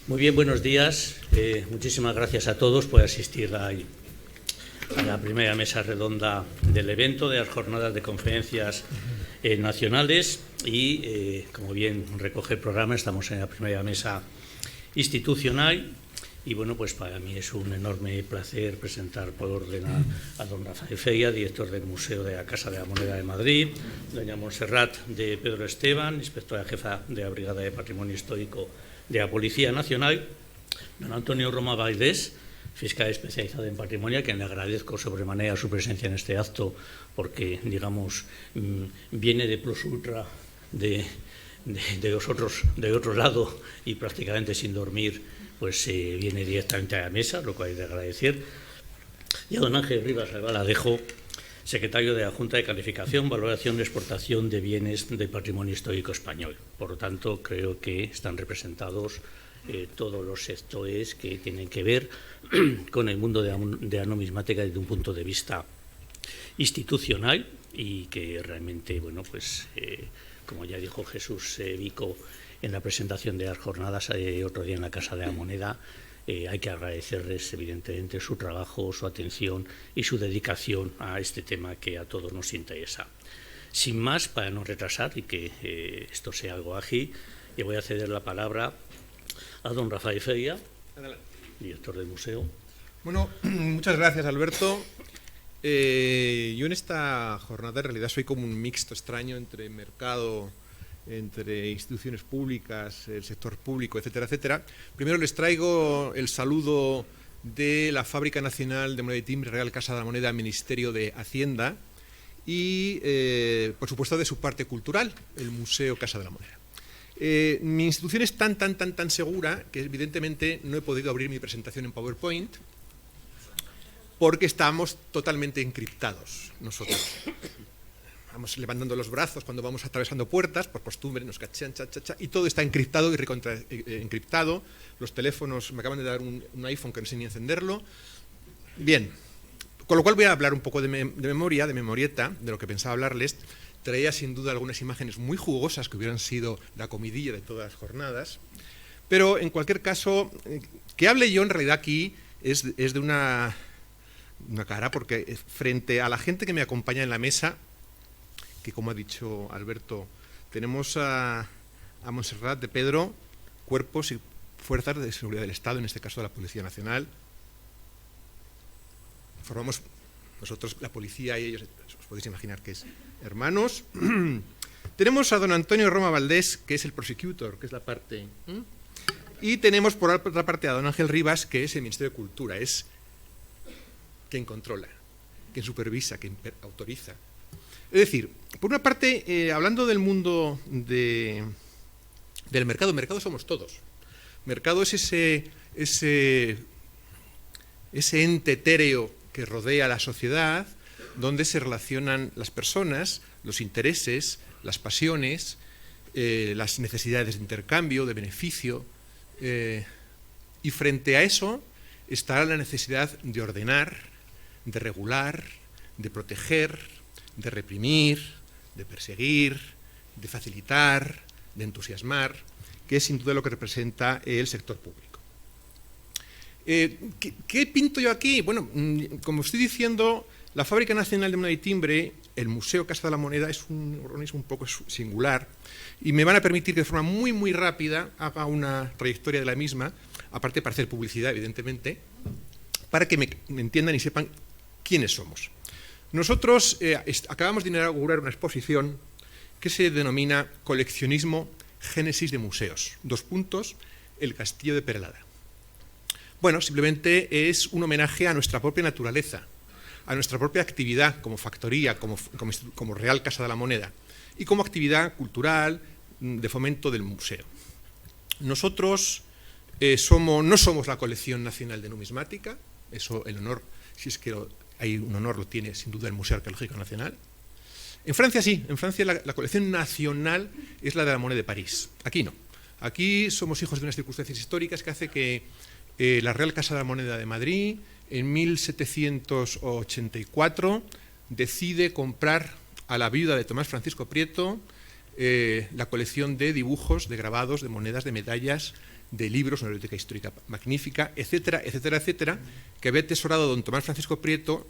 Muy bien, buenos días. Muchísimas gracias a todos por asistir a la primera mesa redonda del evento de las jornadas de conferencias nacionales y, como bien recoge el programa, estamos en la primera mesa institucional y, bueno, pues para mí es un enorme placer presentar por orden a don Rafael Feia, director del Museo de la Casa de la Moneda de Madrid, doña Montserrat de Pedro Esteban, inspectora jefa de la Brigada de Patrimonio Histórico de la Policía Nacional, don Antonio Roma Valdés, fiscal especializado en patrimonio, a quien le agradezco sobremanera su presencia en este acto, porque, digamos, viene de plus ultra de otro lado y prácticamente sin dormir, pues viene directamente a la mesa, lo cual hay de agradecer. Y a don Ángel Rivas Albaladejo, secretario de la Junta de Calificación, Valoración y Exportación de Bienes del Patrimonio Histórico Español. Por lo tanto, creo que están representados todos los sectores que tienen que ver con el mundo de la numismática desde un punto de vista institucional y que realmente, bueno, pues como ya dijo Jesús Vico en la presentación de las jornadas otro día en la Casa de la Moneda, hay que agradecerles evidentemente su trabajo, su atención y su dedicación a este tema que a todos nos interesa. Sin más, para no retrasar y que esto sea algo ágil, le voy a ceder la palabra a don Rafael Feia, director del museo. Bueno, muchas gracias, Alberto. Yo en esta jornada en realidad soy como un mixto extraño entre mercado, entre instituciones públicas, el sector público, etcétera, etcétera. Primero les traigo el saludo de la Fábrica Nacional de Moneda y Timbre, Real Casa de la Moneda, Ministerio de Hacienda y, por supuesto, de su parte cultural, el Museo Casa de la Moneda. Mi institución es tan segura que evidentemente no he podido abrir mi presentación en PowerPoint porque estamos totalmente encriptados nosotros. Vamos levantando los brazos cuando vamos atravesando puertas, por costumbre, nos cachan, y todo está encriptado y encriptado. Los teléfonos, me acaban de dar un iPhone que no sé ni encenderlo. Bien, con lo cual voy a hablar un poco de memorieta, de lo que pensaba hablarles. Traía sin duda algunas imágenes muy jugosas que hubieran sido la comidilla de todas las jornadas, pero en cualquier caso, que hable yo en realidad aquí es de una cara, porque frente a la gente que me acompaña en la mesa, que como ha dicho Alberto, tenemos a Montserrat de Pedro, cuerpos y fuerzas de seguridad del Estado, en este caso de la Policía Nacional. Formamos nosotros, la policía y ellos, os podéis imaginar que es hermanos. Tenemos a don Antonio Roma Valdés, que es el prosecutor, que es la parte. Y tenemos por otra parte a don Ángel Rivas, que es el Ministerio de Cultura, es quien controla, quien supervisa, quien autoriza. Es decir, por una parte, hablando del mundo del mercado somos todos. Mercado es ese ente etéreo que rodea a la sociedad, donde se relacionan las personas, los intereses, las pasiones, las necesidades de intercambio, de beneficio, y frente a eso está la necesidad de ordenar, de regular, de proteger, de reprimir, de perseguir, de facilitar, de entusiasmar, que es sin duda lo que representa el sector público. ¿Qué pinto yo aquí? Bueno, como estoy diciendo, la Fábrica Nacional de Moneda y Timbre, el Museo Casa de la Moneda, es un organismo un poco singular y me van a permitir que de forma muy rápida haga una trayectoria de la misma, aparte para hacer publicidad, evidentemente, para que me entiendan y sepan quiénes somos. Nosotros acabamos de inaugurar una exposición que se denomina Coleccionismo Génesis de Museos. : El Castillo de Perelada. Bueno, simplemente es un homenaje a nuestra propia naturaleza, a nuestra propia actividad como factoría, como Real Casa de la Moneda, y como actividad cultural de fomento del museo. Nosotros no somos la Colección Nacional de Numismática, eso el honor, si es que hay un honor, lo tiene sin duda el Museo Arqueológico Nacional. En Francia sí, en Francia la colección nacional es la de la Monnaie de París, aquí no. Aquí somos hijos de unas circunstancias históricas que hace que la Real Casa de la Moneda de Madrid, en 1784, decide comprar a la viuda de Tomás Francisco Prieto la colección de dibujos, de grabados, de monedas, de medallas de libros, una biblioteca histórica magnífica, etcétera, etcétera, etcétera, que había atesorado don Tomás Francisco Prieto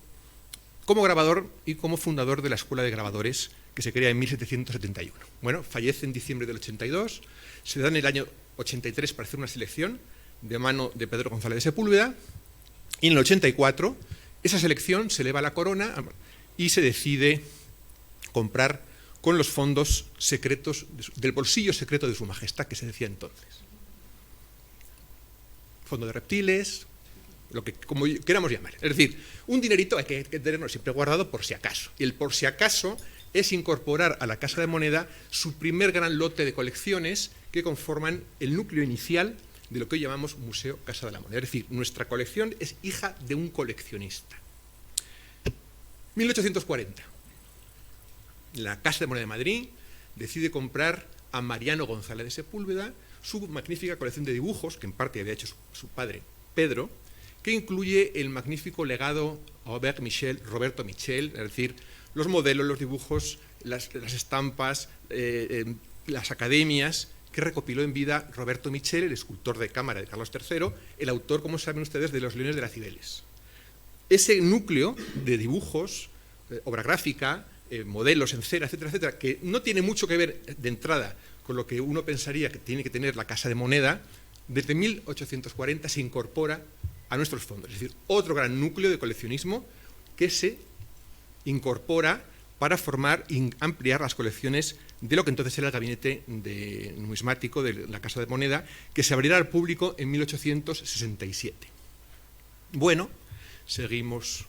como grabador y como fundador de la Escuela de Grabadores, que se crea en 1771. Bueno, fallece en diciembre del 82, se da en el año 83 para hacer una selección de mano de Pedro González de Sepúlveda, y en el 84 esa selección se eleva a la corona y se decide comprar con los fondos secretos del bolsillo secreto de su majestad, que se decía entonces. Fondo de reptiles, lo que como queramos llamar. Es decir, un dinerito hay que tenerlo siempre guardado por si acaso. Y el por si acaso es incorporar a la Casa de Moneda su primer gran lote de colecciones que conforman el núcleo inicial de lo que hoy llamamos Museo Casa de la Moneda. Es decir, nuestra colección es hija de un coleccionista. 1840. La Casa de Moneda de Madrid decide comprar a Mariano González de Sepúlveda su magnífica colección de dibujos, que en parte había hecho su padre Pedro, que incluye el magnífico legado Roberto Michel, es decir, los modelos, los dibujos, las estampas, las academias que recopiló en vida Roberto Michel, el escultor de cámara de Carlos III, el autor, como saben ustedes, de Los Leones de las Cibeles. Ese núcleo de dibujos, obra gráfica, modelos en cera, etcétera, etcétera, que no tiene mucho que ver de entrada con lo que uno pensaría que tiene que tener la Casa de Moneda, desde 1840 se incorpora a nuestros fondos. Es decir, otro gran núcleo de coleccionismo que se incorpora para formar y ampliar las colecciones de lo que entonces era el gabinete numismático de la Casa de Moneda, que se abrirá al público en 1867. Bueno, seguimos.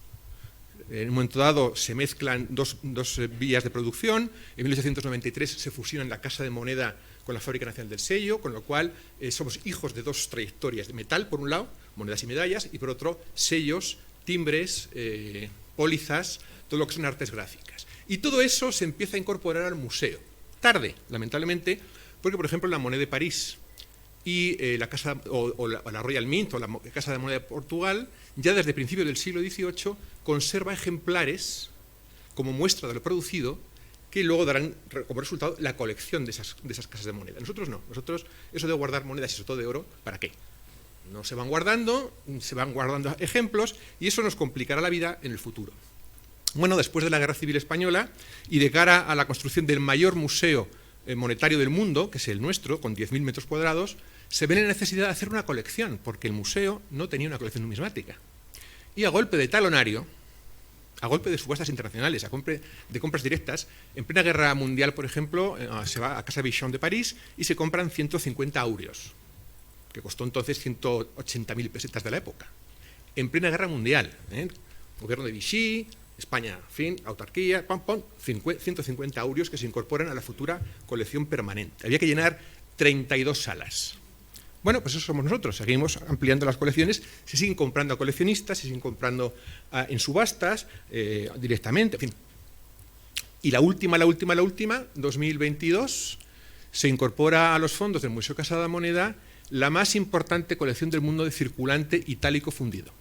En un momento dado se mezclan dos vías de producción. En 1893 se fusionan la Casa de Moneda con la Fábrica Nacional del Sello, con lo cual somos hijos de dos trayectorias de metal, por un lado, monedas y medallas, y por otro, sellos, timbres, pólizas, todo lo que son artes gráficas. Y todo eso se empieza a incorporar al museo. Tarde, lamentablemente, porque, por ejemplo, la moneda de París y la Casa o la Royal Mint o la Casa de Moneda de Portugal, ya desde principios del siglo XVIII, conserva ejemplares como muestra de lo producido que luego darán como resultado la colección de esas casas de moneda. Nosotros no. Nosotros, eso de guardar monedas y sobre todo de oro, ¿para qué? No se van guardando ejemplos y eso nos complicará la vida en el futuro. Bueno, después de la Guerra Civil Española y de cara a la construcción del mayor museo monetario del mundo, que es el nuestro, con 10.000 metros cuadrados, se ve la necesidad de hacer una colección, porque el museo no tenía una colección numismática. Y a golpe de talonario, a golpe de subastas internacionales, de compras directas, en plena guerra mundial, por ejemplo, se va a Casa Bichon de París y se compran 150 áureos, que costó entonces 180.000 pesetas de la época. En plena guerra mundial, gobierno de Vichy, España, fin, autarquía, 150 áureos que se incorporan a la futura colección permanente. Había que llenar 32 salas. Bueno, pues eso somos nosotros, seguimos ampliando las colecciones, se siguen comprando a coleccionistas, se siguen comprando en subastas, directamente, en fin. Y la última, 2022, se incorpora a los fondos del Museo Casa de la Moneda la más importante colección del mundo de circulante itálico fundido.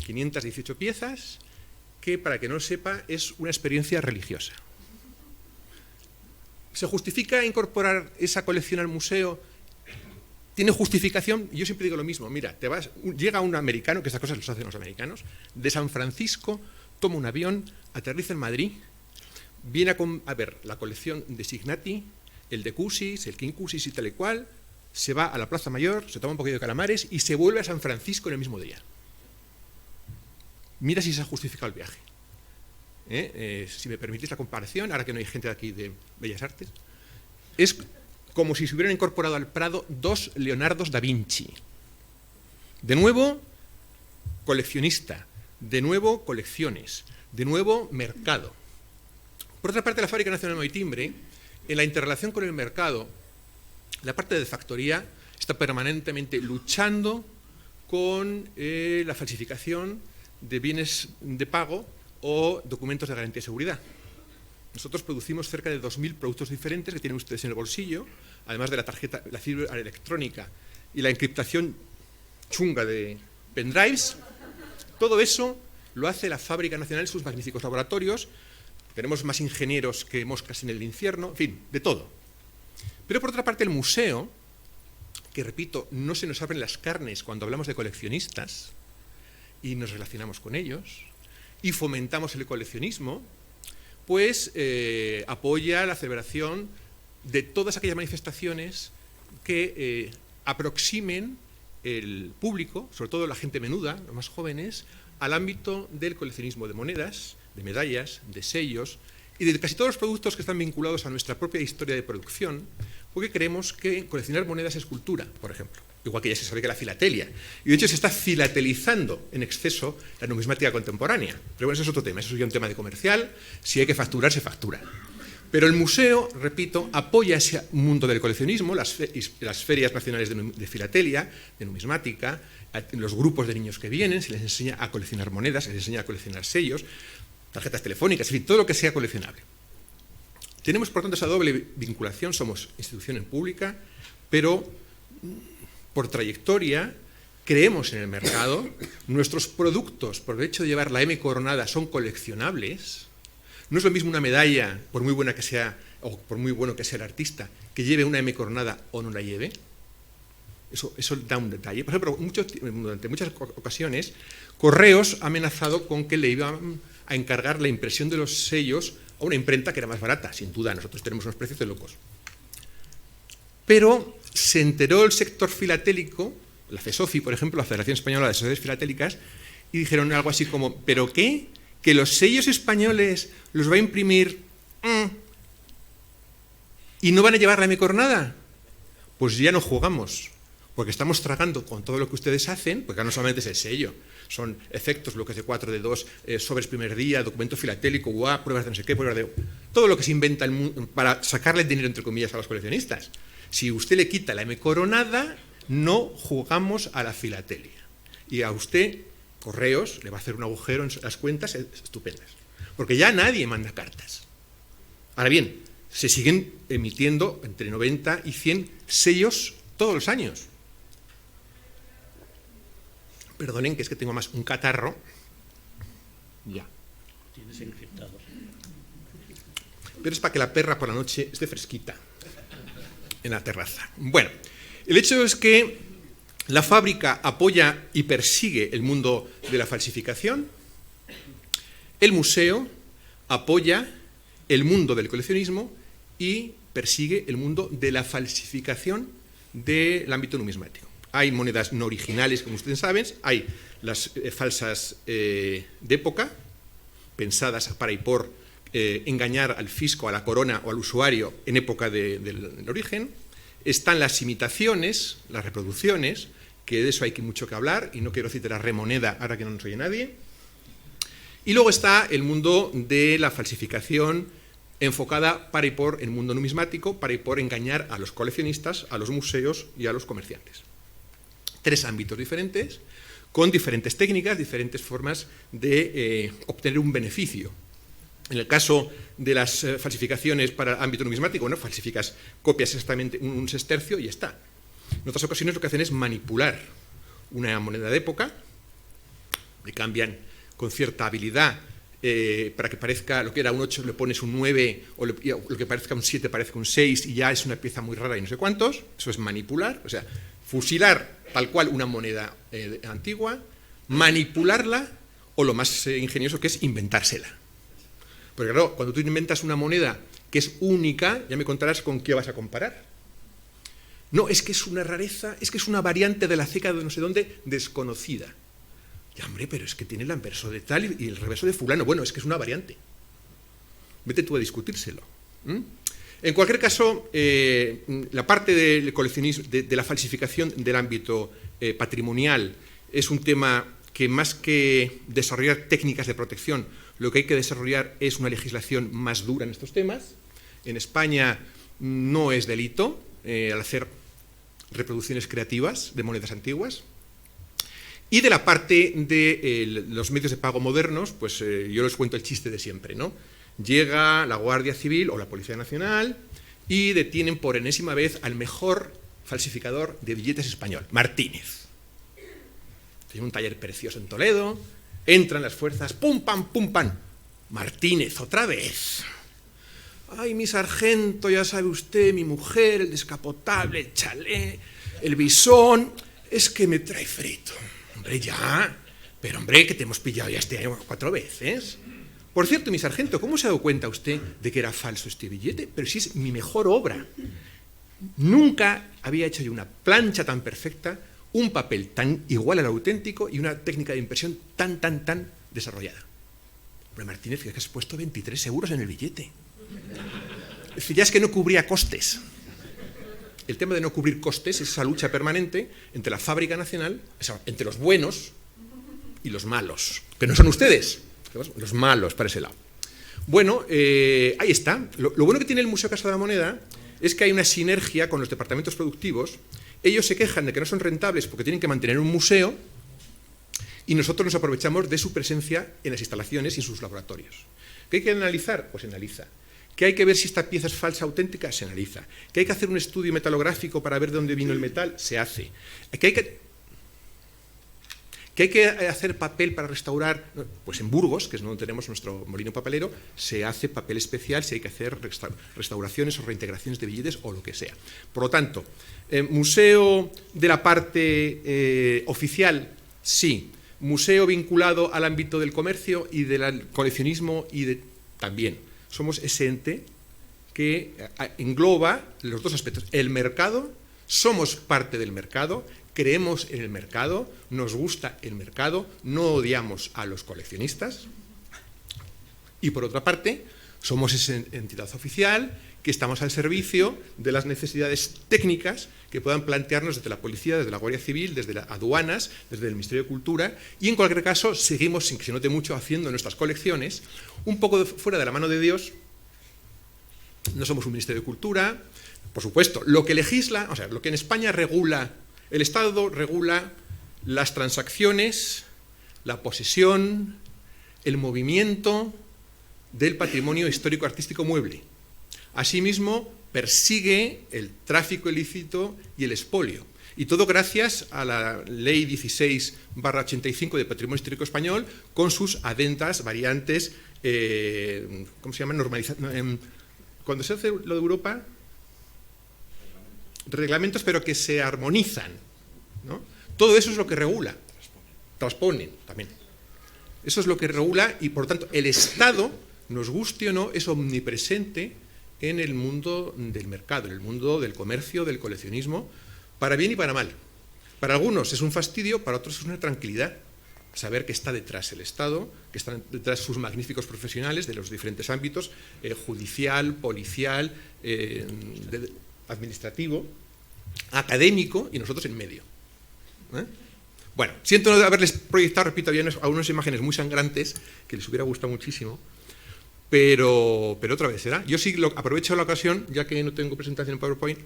518 piezas, que, para que no lo sepa, es una experiencia religiosa. ¿Se justifica incorporar esa colección al museo? ¿Tiene justificación? Yo siempre digo lo mismo. Mira, llega un americano, que estas cosas las hacen los americanos, de San Francisco, toma un avión, aterriza en Madrid, viene a ver la colección de Signati, el de Cusis, el King Cusis y tal y cual, se va a la Plaza Mayor, se toma un poquillo de calamares y se vuelve a San Francisco en el mismo día. Mira si se ha justificado el viaje. Si me permitís la comparación, ahora que no hay gente de aquí de Bellas Artes, es como si se hubieran incorporado al Prado dos Leonardos da Vinci. De nuevo, coleccionista, de nuevo, colecciones, de nuevo, mercado. Por otra parte, la Fábrica Nacional de Timbre, en la interrelación con el mercado, la parte de factoría está permanentemente luchando con la falsificación de bienes de pago o documentos de garantía de seguridad. Nosotros producimos cerca de 2.000 productos diferentes que tienen ustedes en el bolsillo, además de la tarjeta, la fibra electrónica y la encriptación chunga de pendrives. Todo eso lo hace la Fábrica Nacional en sus magníficos laboratorios. Tenemos más ingenieros que moscas en el infierno, en fin, de todo. Pero por otra parte el museo que, repito, no se nos abren las carnes cuando hablamos de coleccionistas y nos relacionamos con ellos y fomentamos el coleccionismo, pues apoya la celebración de todas aquellas manifestaciones que aproximen el público, sobre todo la gente menuda, los más jóvenes, al ámbito del coleccionismo de monedas, de medallas, de sellos y de casi todos los productos que están vinculados a nuestra propia historia de producción, porque creemos que coleccionar monedas es cultura, por ejemplo, igual que ya se sabe que la filatelia. Y de hecho se está filatelizando en exceso la numismática contemporánea. Pero bueno, eso es otro tema, eso es ya un tema de comercial, si hay que facturar, se factura. Pero el museo, repito, apoya ese mundo del coleccionismo, las ferias nacionales de filatelia, de numismática, los grupos de niños que vienen, se les enseña a coleccionar monedas, se les enseña a coleccionar sellos, tarjetas telefónicas, en fin, todo lo que sea coleccionable. Tenemos, por tanto, esa doble vinculación, somos institución pública, pero por trayectoria creemos en el mercado, nuestros productos, por el hecho de llevar la M coronada, son coleccionables. No es lo mismo una medalla, por muy buena que sea, o por muy bueno que sea el artista, que lleve una M coronada o no la lleve. Eso da un detalle. Por ejemplo, durante muchas ocasiones, Correos ha amenazado con que le iban a encargar la impresión de los sellos a una imprenta que era más barata. Sin duda, nosotros tenemos unos precios de locos. Pero se enteró el sector filatélico, la FESOFI, por ejemplo, la Federación Española de Sociedades Filatélicas, y dijeron algo así como, ¿pero qué? ¿Que los sellos españoles los va a imprimir y no van a llevar la M coronada? Pues ya no jugamos, porque estamos tragando con todo lo que ustedes hacen, porque no solamente es el sello, son efectos, bloques de 4D2, sobres primer día, documento filatélico, pruebas de no sé qué, pruebas de... todo lo que se inventa para sacarle dinero, entre comillas, a los coleccionistas. Si usted le quita la M coronada, no jugamos a la filatelia. Y a usted, Correos, le va a hacer un agujero en las cuentas estupendas. Porque ya nadie manda cartas. Ahora bien, se siguen emitiendo entre 90 y 100 sellos todos los años. Perdonen, que es que tengo más un catarro. Ya. Tienes encriptado. Pero es para que la perra por la noche esté fresquita en la terraza. Bueno, el hecho es que la fábrica apoya y persigue el mundo de la falsificación. El museo apoya el mundo del coleccionismo y persigue el mundo de la falsificación del ámbito numismático. Hay monedas no originales, como ustedes saben, hay las falsas de época, pensadas para y por engañar al fisco, a la corona o al usuario en época del origen. Están las imitaciones, las reproducciones, que de eso hay mucho que hablar, y no quiero citar a Remoneda ahora que no nos oye nadie. Y luego está el mundo de la falsificación enfocada para y por el mundo numismático, para y por engañar a los coleccionistas, a los museos y a los comerciantes. 3 ámbitos diferentes, con diferentes técnicas, diferentes formas de obtener un beneficio. En el caso de las falsificaciones para el ámbito numismático, bueno, falsificas, copias exactamente un sestercio y ya está. En otras ocasiones lo que hacen es manipular una moneda de época, le cambian con cierta habilidad para que parezca lo que era un 8 le pones un 9, o lo que parezca un 7 parezca un 6 y ya es una pieza muy rara y no sé cuántos. Eso es manipular, o sea, fusilar tal cual una moneda antigua, manipularla, o lo más ingenioso que es inventársela. Porque claro, cuando tú inventas una moneda que es única, ya me contarás con qué vas a comparar. No, es que es una rareza, es que es una variante de la ceca de no sé dónde desconocida. Ya, hombre, pero es que tiene el anverso de tal y el reverso de fulano. Bueno, es que es una variante. Vete tú a discutírselo. En cualquier caso, la parte del coleccionismo, de la falsificación del ámbito patrimonial, es un tema que más que desarrollar técnicas de protección, lo que hay que desarrollar es una legislación más dura en estos temas. En España no es delito al hacer reproducciones creativas de monedas antiguas. Y de la parte de los medios de pago modernos, pues yo les cuento el chiste de siempre, ¿no? Llega la Guardia Civil o la Policía Nacional y detienen por enésima vez al mejor falsificador de billetes español, Martínez. Tiene un taller precioso en Toledo, entran las fuerzas, pum, pam, Martínez, otra vez. Ay, mi sargento, ya sabe usted, mi mujer, el descapotable, el chalet, el bisón, es que me trae frito. Hombre, ya, pero hombre, que te hemos pillado ya este año 4 veces. Por cierto, mi sargento, ¿cómo se ha dado cuenta usted de que era falso este billete? Pero si es mi mejor obra. Nunca había hecho yo una plancha tan perfecta, un papel tan igual al auténtico y una técnica de impresión tan desarrollada. Hombre, Martínez, que has puesto 23 euros en el billete. Es decir, ya es que no cubría costes. El tema de no cubrir costes es esa lucha permanente entre la fábrica nacional, entre los buenos y los malos, que no son ustedes, los malos para ese lado. Bueno, ahí está. Lo bueno que tiene el Museo Casa de la Moneda es que hay una sinergia con los departamentos productivos. Ellos se quejan de que no son rentables porque tienen que mantener un museo y nosotros nos aprovechamos de su presencia en las instalaciones y en sus laboratorios. ¿Qué hay que analizar? Pues se analiza. ¿Que hay que ver si esta pieza es falsa o auténtica? Se analiza. ¿Que hay que hacer un estudio metalográfico para ver de dónde vino el metal? Se hace. ¿Que hay que hacer papel para restaurar? Pues en Burgos, que es donde tenemos nuestro molino papelero, se hace papel especial si hay que hacer restauraciones o reintegraciones de billetes o lo que sea. Por lo tanto, museo de la parte oficial, sí. Museo vinculado al ámbito del comercio y del coleccionismo también. Somos ese ente que engloba los dos aspectos. El mercado, somos parte del mercado, creemos en el mercado, nos gusta el mercado, no odiamos a los coleccionistas. Y por otra parte, somos esa entidad oficial que estamos al servicio de las necesidades técnicas que puedan plantearnos desde la policía, desde la Guardia Civil, desde las aduanas, desde el Ministerio de Cultura, y en cualquier caso seguimos, sin que se note mucho, haciendo nuestras colecciones, un poco fuera de la mano de Dios. No somos un Ministerio de Cultura, por supuesto, lo que legisla, o sea, lo que en España regula, el Estado regula las transacciones, la posesión, el movimiento del patrimonio histórico-artístico mueble. Asimismo, persigue el tráfico ilícito y el expolio. Y todo gracias a la Ley 16/85 de Patrimonio Histórico Español, con sus adendas, variantes, ¿cómo se llaman? Cuando se hace lo de Europa, reglamentos, pero que se armonizan, ¿no? Todo eso es lo que regula. Transponen también. Eso es lo que regula y, por lo tanto, el Estado, nos guste o no, es omnipresente en el mundo del mercado, en el mundo del comercio, del coleccionismo, para bien y para mal. Para algunos es un fastidio, para otros es una tranquilidad. Saber que está detrás el Estado, que están detrás sus magníficos profesionales de los diferentes ámbitos, judicial, policial, administrativo, académico, y nosotros en medio. Bueno, siento no haberles proyectado, repito, a unas imágenes muy sangrantes que les hubiera gustado muchísimo, pero otra vez será. Yo sí aprovecho la ocasión, ya que no tengo presentación en PowerPoint,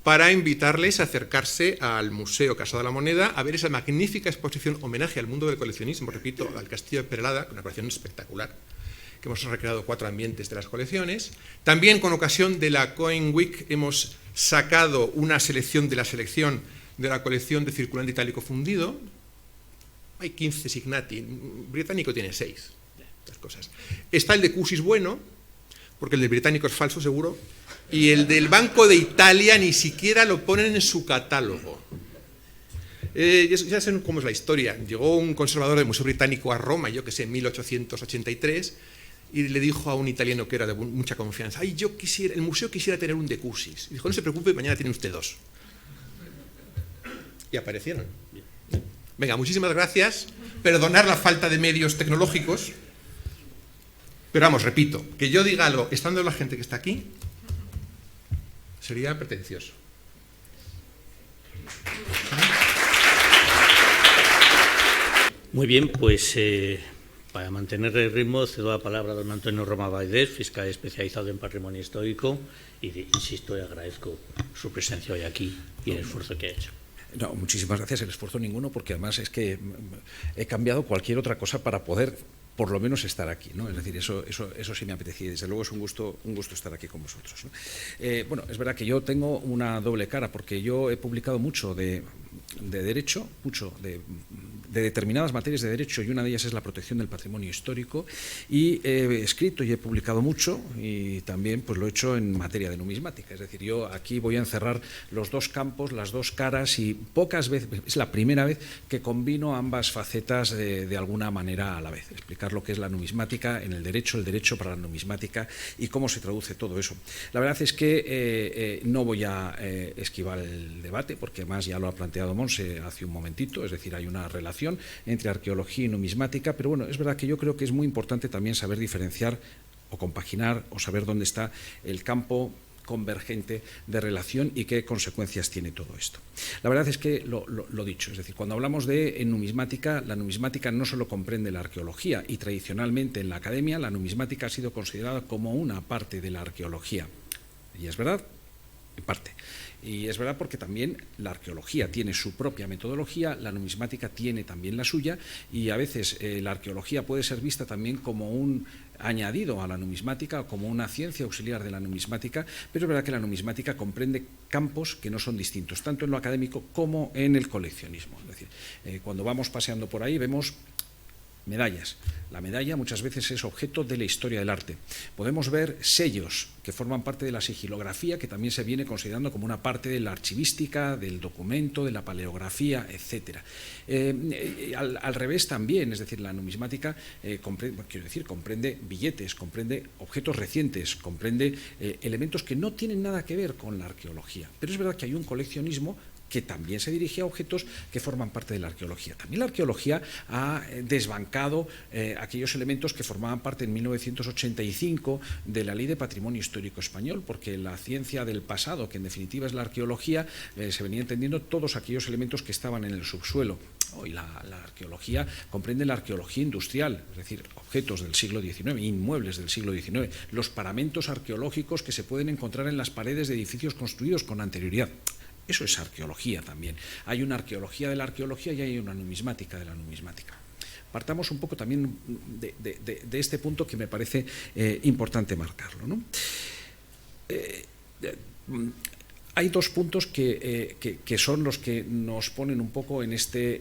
para invitarles a acercarse al Museo Casa de la Moneda a ver esa magnífica exposición homenaje al mundo del coleccionismo, repito, al Castillo de Perelada, una colección espectacular, que hemos recreado 4 ambientes de las colecciones. También con ocasión de la Coin Week hemos sacado una selección de la selección de la colección de circulante itálico fundido. Hay 15 signati, británico tiene 6. Las cosas. Está el de Cusis bueno, porque el del británico es falso seguro, y el del Banco de Italia ni siquiera lo ponen en su catálogo. Ya saben cómo es la historia. Llegó un conservador del Museo Británico a Roma, yo que sé, en 1883, y le dijo a un italiano que era de mucha confianza: ay, el museo quisiera tener un de Cusis. Y dijo: no se preocupe, mañana tiene usted 2. Y aparecieron. Venga, muchísimas gracias. Perdonar la falta de medios tecnológicos. Pero vamos, repito, que yo diga algo estando la gente que está aquí sería pretencioso. Muy bien, pues para mantener el ritmo cedo la palabra a don Antonio Roma Baidés, fiscal especializado en patrimonio histórico, y insisto y agradezco su presencia hoy aquí y el esfuerzo que ha hecho. No, muchísimas gracias, el esfuerzo ninguno, porque además es que he cambiado cualquier otra cosa para poder por lo menos estar aquí, ¿no? Es decir, eso sí me apetecía y desde luego es un gusto estar aquí con vosotros, ¿no? Bueno, es verdad que yo tengo una doble cara porque yo he publicado mucho de derecho, mucho de de determinadas materias de derecho, y una de ellas es la protección del patrimonio histórico, y he escrito y he publicado mucho, y también pues lo he hecho en materia de numismática. Es decir, yo aquí voy a encerrar los dos campos, las dos caras, y pocas veces, es la primera vez que combino ambas facetas de alguna manera a la vez. Explicar lo que es la numismática en el derecho para la numismática y cómo se traduce todo eso. La verdad es que no voy a esquivar el debate, porque además ya lo ha planteado Monse hace un momentito, es decir, hay una relación entre arqueología y numismática, pero bueno, es verdad que yo creo que es muy importante también saber diferenciar o compaginar o saber dónde está el campo convergente de relación y qué consecuencias tiene todo esto. La verdad es que lo dicho, es decir, cuando hablamos de numismática, la numismática no solo comprende la arqueología, y tradicionalmente en la academia la numismática ha sido considerada como una parte de la arqueología. Y es verdad, en parte. Y es verdad porque también la arqueología tiene su propia metodología, la numismática tiene también la suya, y a veces la arqueología puede ser vista también como un añadido a la numismática o como una ciencia auxiliar de la numismática, pero es verdad que la numismática comprende campos que no son distintos, tanto en lo académico como en el coleccionismo. Es decir, cuando vamos paseando por ahí vemos medallas. La medalla muchas veces es objeto de la historia del arte. Podemos ver sellos que forman parte de la sigilografía, que también se viene considerando como una parte de la archivística, del documento, de la paleografía, etc. Al revés también, es decir, la numismática comprende billetes, comprende objetos recientes, comprende elementos que no tienen nada que ver con la arqueología. Pero es verdad que hay un coleccionismo que también se dirige a objetos que forman parte de la arqueología. También la arqueología ha desbancado aquellos elementos que formaban parte en 1985 de la Ley de Patrimonio Histórico Español, porque la ciencia del pasado, que en definitiva es la arqueología, se venía entendiendo todos aquellos elementos que estaban en el subsuelo. Hoy la arqueología comprende la arqueología industrial, es decir, objetos del siglo XIX, inmuebles del siglo XIX, los paramentos arqueológicos que se pueden encontrar en las paredes de edificios construidos con anterioridad. Eso es arqueología también. Hay una arqueología de la arqueología y hay una numismática de la numismática. Partamos un poco también de este punto que me parece importante marcarlo, ¿no? Hay dos puntos que son los que nos ponen un poco en este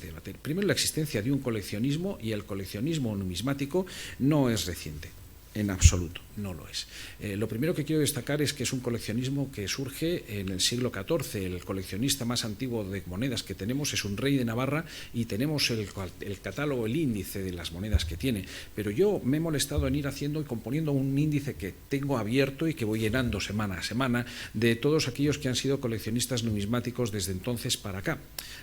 debate. Primero, la existencia de un coleccionismo, y el coleccionismo numismático no es reciente. En absoluto, no lo es. Lo primero que quiero destacar es que es un coleccionismo que surge en el siglo XIV. El coleccionista más antiguo de monedas que tenemos es un rey de Navarra, y tenemos el catálogo, el índice de las monedas que tiene. Pero yo me he molestado en ir haciendo y componiendo un índice que tengo abierto y que voy llenando semana a semana de todos aquellos que han sido coleccionistas numismáticos desde entonces para acá.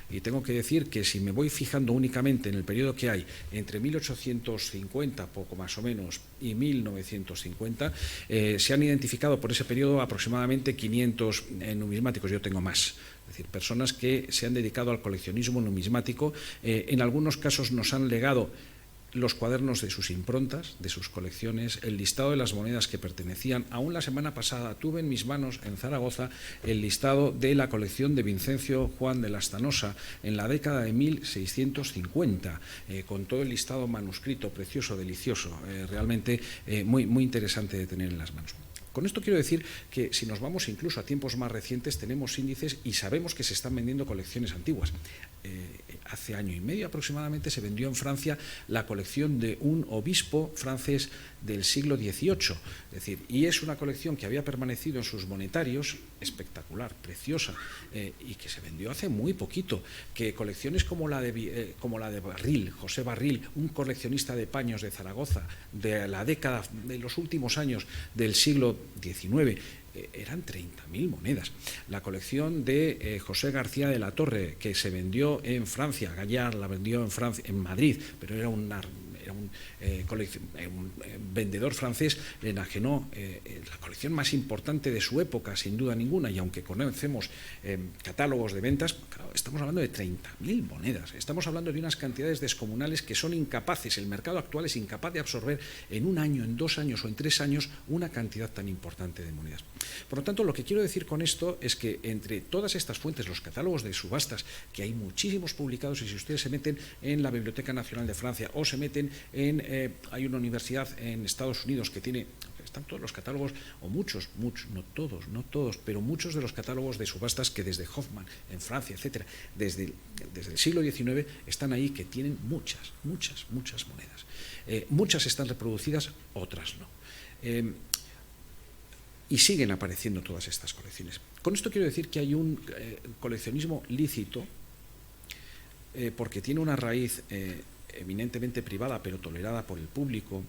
Y tengo que decir que si me voy fijando únicamente en el periodo que hay entre 1850, poco más o menos, y 1950, se han identificado por ese periodo aproximadamente 500 numismáticos. Yo tengo más. Es decir, personas que se han dedicado al coleccionismo numismático. En algunos casos nos han legado los cuadernos de sus improntas, de sus colecciones, el listado de las monedas que pertenecían. Aún la semana pasada tuve en mis manos, en Zaragoza, el listado de la colección de Vincencio Juan de Lastanosa en la década de 1650, con todo el listado manuscrito, precioso, delicioso, realmente muy interesante de tener en las manos. Con esto quiero decir que si nos vamos incluso a tiempos más recientes, tenemos índices y sabemos que se están vendiendo colecciones antiguas. Hace año y medio aproximadamente se vendió en Francia la colección de un obispo francés del siglo XVIII. Es decir, y es una colección que había permanecido en sus monetarios, espectacular, preciosa, y que se vendió hace muy poquito. Que colecciones como la de Barril, José Barril, un coleccionista de paños de Zaragoza, de la década de los últimos años del siglo XIX, eran 30.000 monedas. La colección de José García de la Torre, que se vendió en Francia, Gallard la vendió en Francia, en Madrid, pero era un vendedor francés, le enajenó la colección más importante de su época, sin duda ninguna, y aunque conocemos catálogos de ventas, claro, estamos hablando de 30.000 monedas, estamos hablando de unas cantidades descomunales que son incapaces, el mercado actual es incapaz de absorber en un año, en 2 años o en 3 años una cantidad tan importante de monedas. Por lo tanto, lo que quiero decir con esto es que entre todas estas fuentes, los catálogos de subastas, que hay muchísimos publicados, y si ustedes se meten en la Biblioteca Nacional de Francia o se meten hay una universidad en Estados Unidos que tiene están todos los catálogos, o muchos, no todos, pero muchos de los catálogos de subastas que desde Hoffman, en Francia, etcétera, desde el siglo XIX están ahí, que tienen muchas monedas. Muchas están reproducidas, otras no. Y siguen apareciendo todas estas colecciones. Con esto quiero decir que hay un coleccionismo lícito, porque tiene una raíz eminentemente privada, pero tolerada por el público,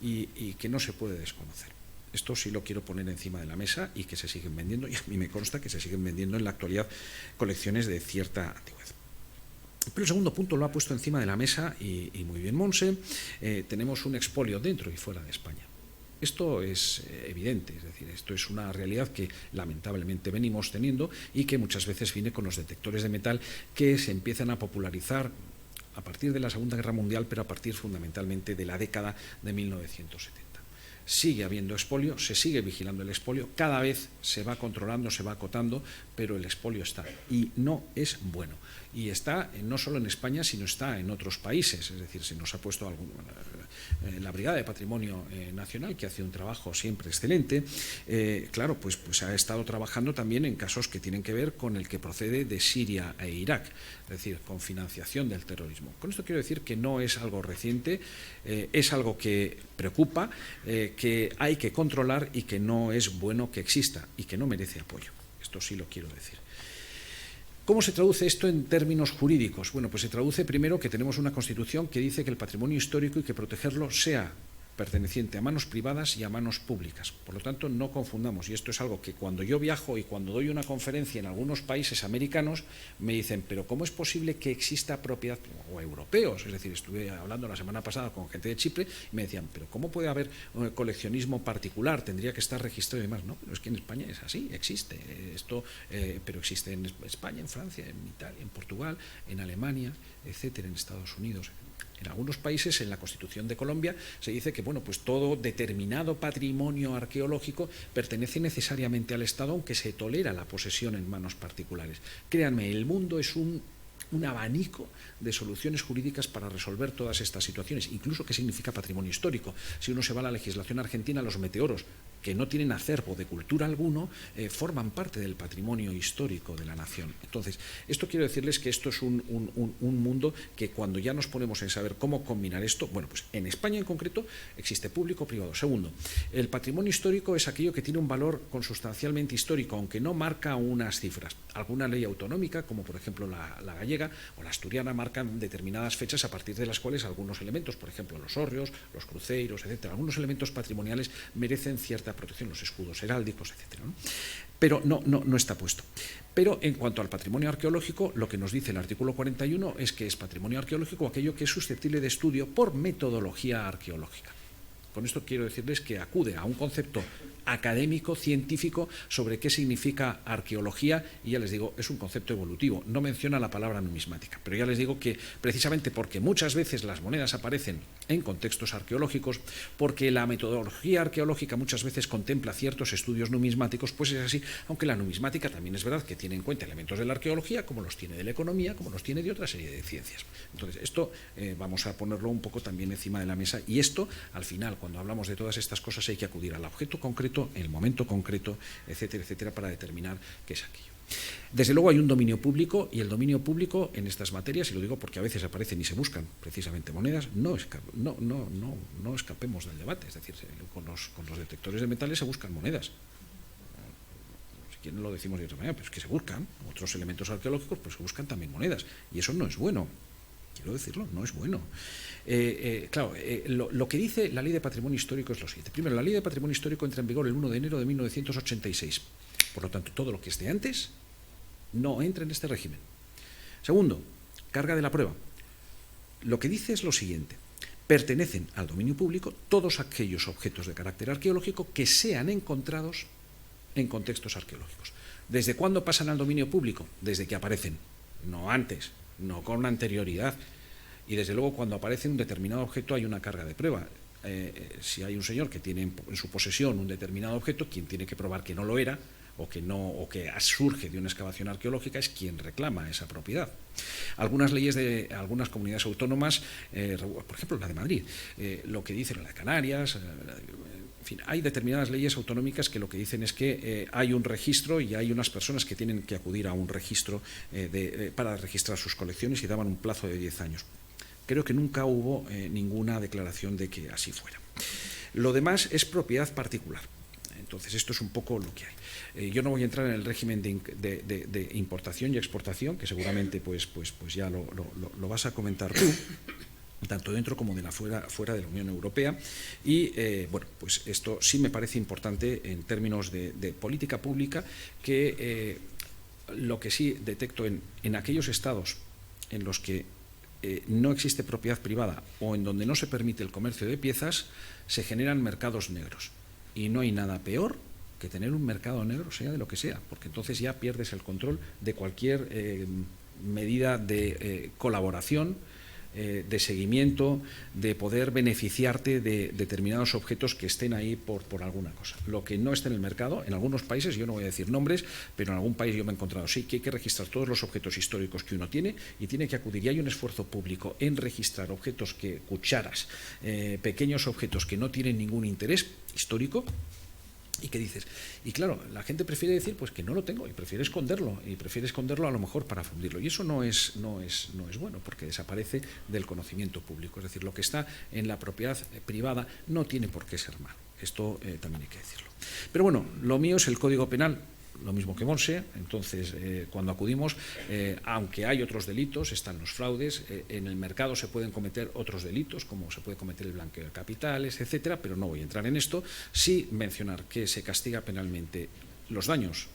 y que no se puede desconocer. Esto sí lo quiero poner encima de la mesa, y que se siguen vendiendo, y a mí me consta que se siguen vendiendo en la actualidad colecciones de cierta antigüedad. Pero el segundo punto lo ha puesto encima de la mesa, y muy bien Monse. Tenemos un expolio dentro y fuera de España. Esto es evidente, es decir, esto es una realidad que lamentablemente venimos teniendo, y que muchas veces viene con los detectores de metal, que se empiezan a popularizar a partir de la Segunda Guerra Mundial, pero a partir fundamentalmente de la década de 1970. Sigue habiendo expolio, se sigue vigilando el expolio, cada vez se va controlando, se va acotando, pero el expolio está, y no es bueno. Y está no solo en España, sino está en otros países. Es decir, se nos ha puesto la Brigada de Patrimonio Nacional, que hace un trabajo siempre excelente. Claro, pues ha estado trabajando también en casos que tienen que ver con el que procede de Siria e Irak, es decir, con financiación del terrorismo. Con esto quiero decir que no es algo reciente, es algo que preocupa, que hay que controlar, y que no es bueno que exista, y que no merece apoyo. Esto sí lo quiero decir. ¿Cómo se traduce esto en términos jurídicos? Bueno, pues se traduce primero que tenemos una Constitución que dice que el patrimonio histórico hay que protegerlo, sea perteneciente a manos privadas y a manos públicas. Por lo tanto, no confundamos, y esto es algo que cuando yo viajo y cuando doy una conferencia en algunos países americanos, me dicen, pero ¿cómo es posible que exista propiedad, o europeos? Es decir, estuve hablando la semana pasada con gente de Chipre y me decían, pero ¿cómo puede haber coleccionismo particular? Tendría que estar registrado y demás. No, pero es que en España es así, existe esto, pero existe en España, en Francia, en Italia, en Portugal, en Alemania, etcétera, en Estados Unidos. En algunos países, en la Constitución de Colombia, se dice que pues todo determinado patrimonio arqueológico pertenece necesariamente al Estado, aunque se tolera la posesión en manos particulares. Créanme, el mundo es un abanico de soluciones jurídicas para resolver todas estas situaciones, incluso qué significa patrimonio histórico. Si uno se va a la legislación argentina, los meteoros, que no tienen acervo de cultura alguno, forman parte del patrimonio histórico de la nación. Entonces, esto quiero decirles que esto es un mundo que, cuando ya nos ponemos en saber cómo combinar esto, bueno, pues en España en concreto existe público-privado. Segundo, el patrimonio histórico es aquello que tiene un valor consustancialmente histórico, aunque no marca unas cifras. Alguna ley autonómica, como por ejemplo la gallega o la asturiana, marcan determinadas fechas a partir de las cuales algunos elementos, por ejemplo los hórreos, los cruceiros, etcétera, algunos elementos patrimoniales merecen cierta protección, los escudos heráldicos, etcétera, ¿no? Pero no está puesto. Pero en cuanto al patrimonio arqueológico, lo que nos dice el artículo 41 es que es patrimonio arqueológico aquello que es susceptible de estudio por metodología arqueológica. Con esto quiero decirles que acude a un concepto académico, científico, sobre qué significa arqueología, y ya les digo, es un concepto evolutivo. No menciona la palabra numismática, pero ya les digo que precisamente porque muchas veces las monedas aparecen en contextos arqueológicos, porque la metodología arqueológica muchas veces contempla ciertos estudios numismáticos, pues es así, aunque la numismática también es verdad que tiene en cuenta elementos de la arqueología, como los tiene de la economía, como los tiene de otra serie de ciencias. Entonces, esto vamos a ponerlo un poco también encima de la mesa, y esto, al final, cuando hablamos de todas estas cosas, hay que acudir al objeto concreto, en el momento concreto, etcétera, etcétera, para determinar qué es aquello. Desde luego hay un dominio público, y el dominio público en estas materias, y lo digo porque a veces aparecen y se buscan precisamente monedas, no escapemos del debate. Es decir, con los detectores de metales se buscan monedas. Si quieren lo decimos de otra manera, pero es que se buscan otros elementos arqueológicos, pues se buscan también monedas, y eso no es bueno. Quiero decirlo, no es bueno. Claro, lo que dice la Ley de Patrimonio Histórico es lo siguiente. Primero, la Ley de Patrimonio Histórico entra en vigor el 1 de enero de 1986. Por lo tanto, todo lo que esté antes no entra en este régimen. Segundo, carga de la prueba. Lo que dice es lo siguiente. Pertenecen al dominio público todos aquellos objetos de carácter arqueológico que sean encontrados en contextos arqueológicos. ¿Desde cuándo pasan al dominio público? Desde que aparecen, no antes, no con anterioridad. Y desde luego, cuando aparece un determinado objeto hay una carga de prueba. Si hay un señor que tiene en su posesión un determinado objeto, quien tiene que probar que no lo era, o que surge de una excavación arqueológica, es quien reclama esa propiedad. algunas leyes de algunas comunidades autónomas, por ejemplo la de Madrid, lo que dicen la de Canarias, en fin, hay determinadas leyes autonómicas que lo que dicen es que hay un registro y hay unas personas que tienen que acudir a un registro para registrar sus colecciones y daban un plazo de 10 años. Creo que nunca hubo ninguna declaración de que así fuera. Lo demás es propiedad particular. Entonces, esto es un poco lo que hay. Yo no voy a entrar en el régimen de importación y exportación, que seguramente pues ya lo vas a comentar tú, tanto dentro como fuera de la Unión Europea. Y bueno, pues esto sí me parece importante en términos de política pública, que lo que sí detecto en aquellos estados en los que no existe propiedad privada o en donde no se permite el comercio de piezas, se generan mercados negros. Y no hay nada peor que tener un mercado negro, sea de lo que sea, porque entonces ya pierdes el control de cualquier medida de colaboración, de seguimiento, de poder beneficiarte de determinados objetos que estén ahí por alguna cosa. Lo que no está en el mercado, en algunos países, yo no voy a decir nombres, pero en algún país yo me he encontrado, sí, que hay que registrar todos los objetos históricos que uno tiene y tiene que acudir. Y hay un esfuerzo público en registrar objetos cucharas, pequeños objetos que no tienen ningún interés histórico. ¿Y qué dices? Y claro, la gente prefiere decir pues que no lo tengo y prefiere esconderlo a lo mejor para fundirlo. Y eso no es bueno, porque desaparece del conocimiento público. Es decir, lo que está en la propiedad privada no tiene por qué ser malo. Esto también hay que decirlo. Pero bueno, lo mío es el Código Penal, lo mismo que Monse. Entonces, cuando acudimos, aunque hay otros delitos, están los fraudes, en el mercado se pueden cometer otros delitos, como se puede cometer el blanqueo de capitales, etcétera, pero no voy a entrar en esto. Sí mencionar que se castiga penalmente los daños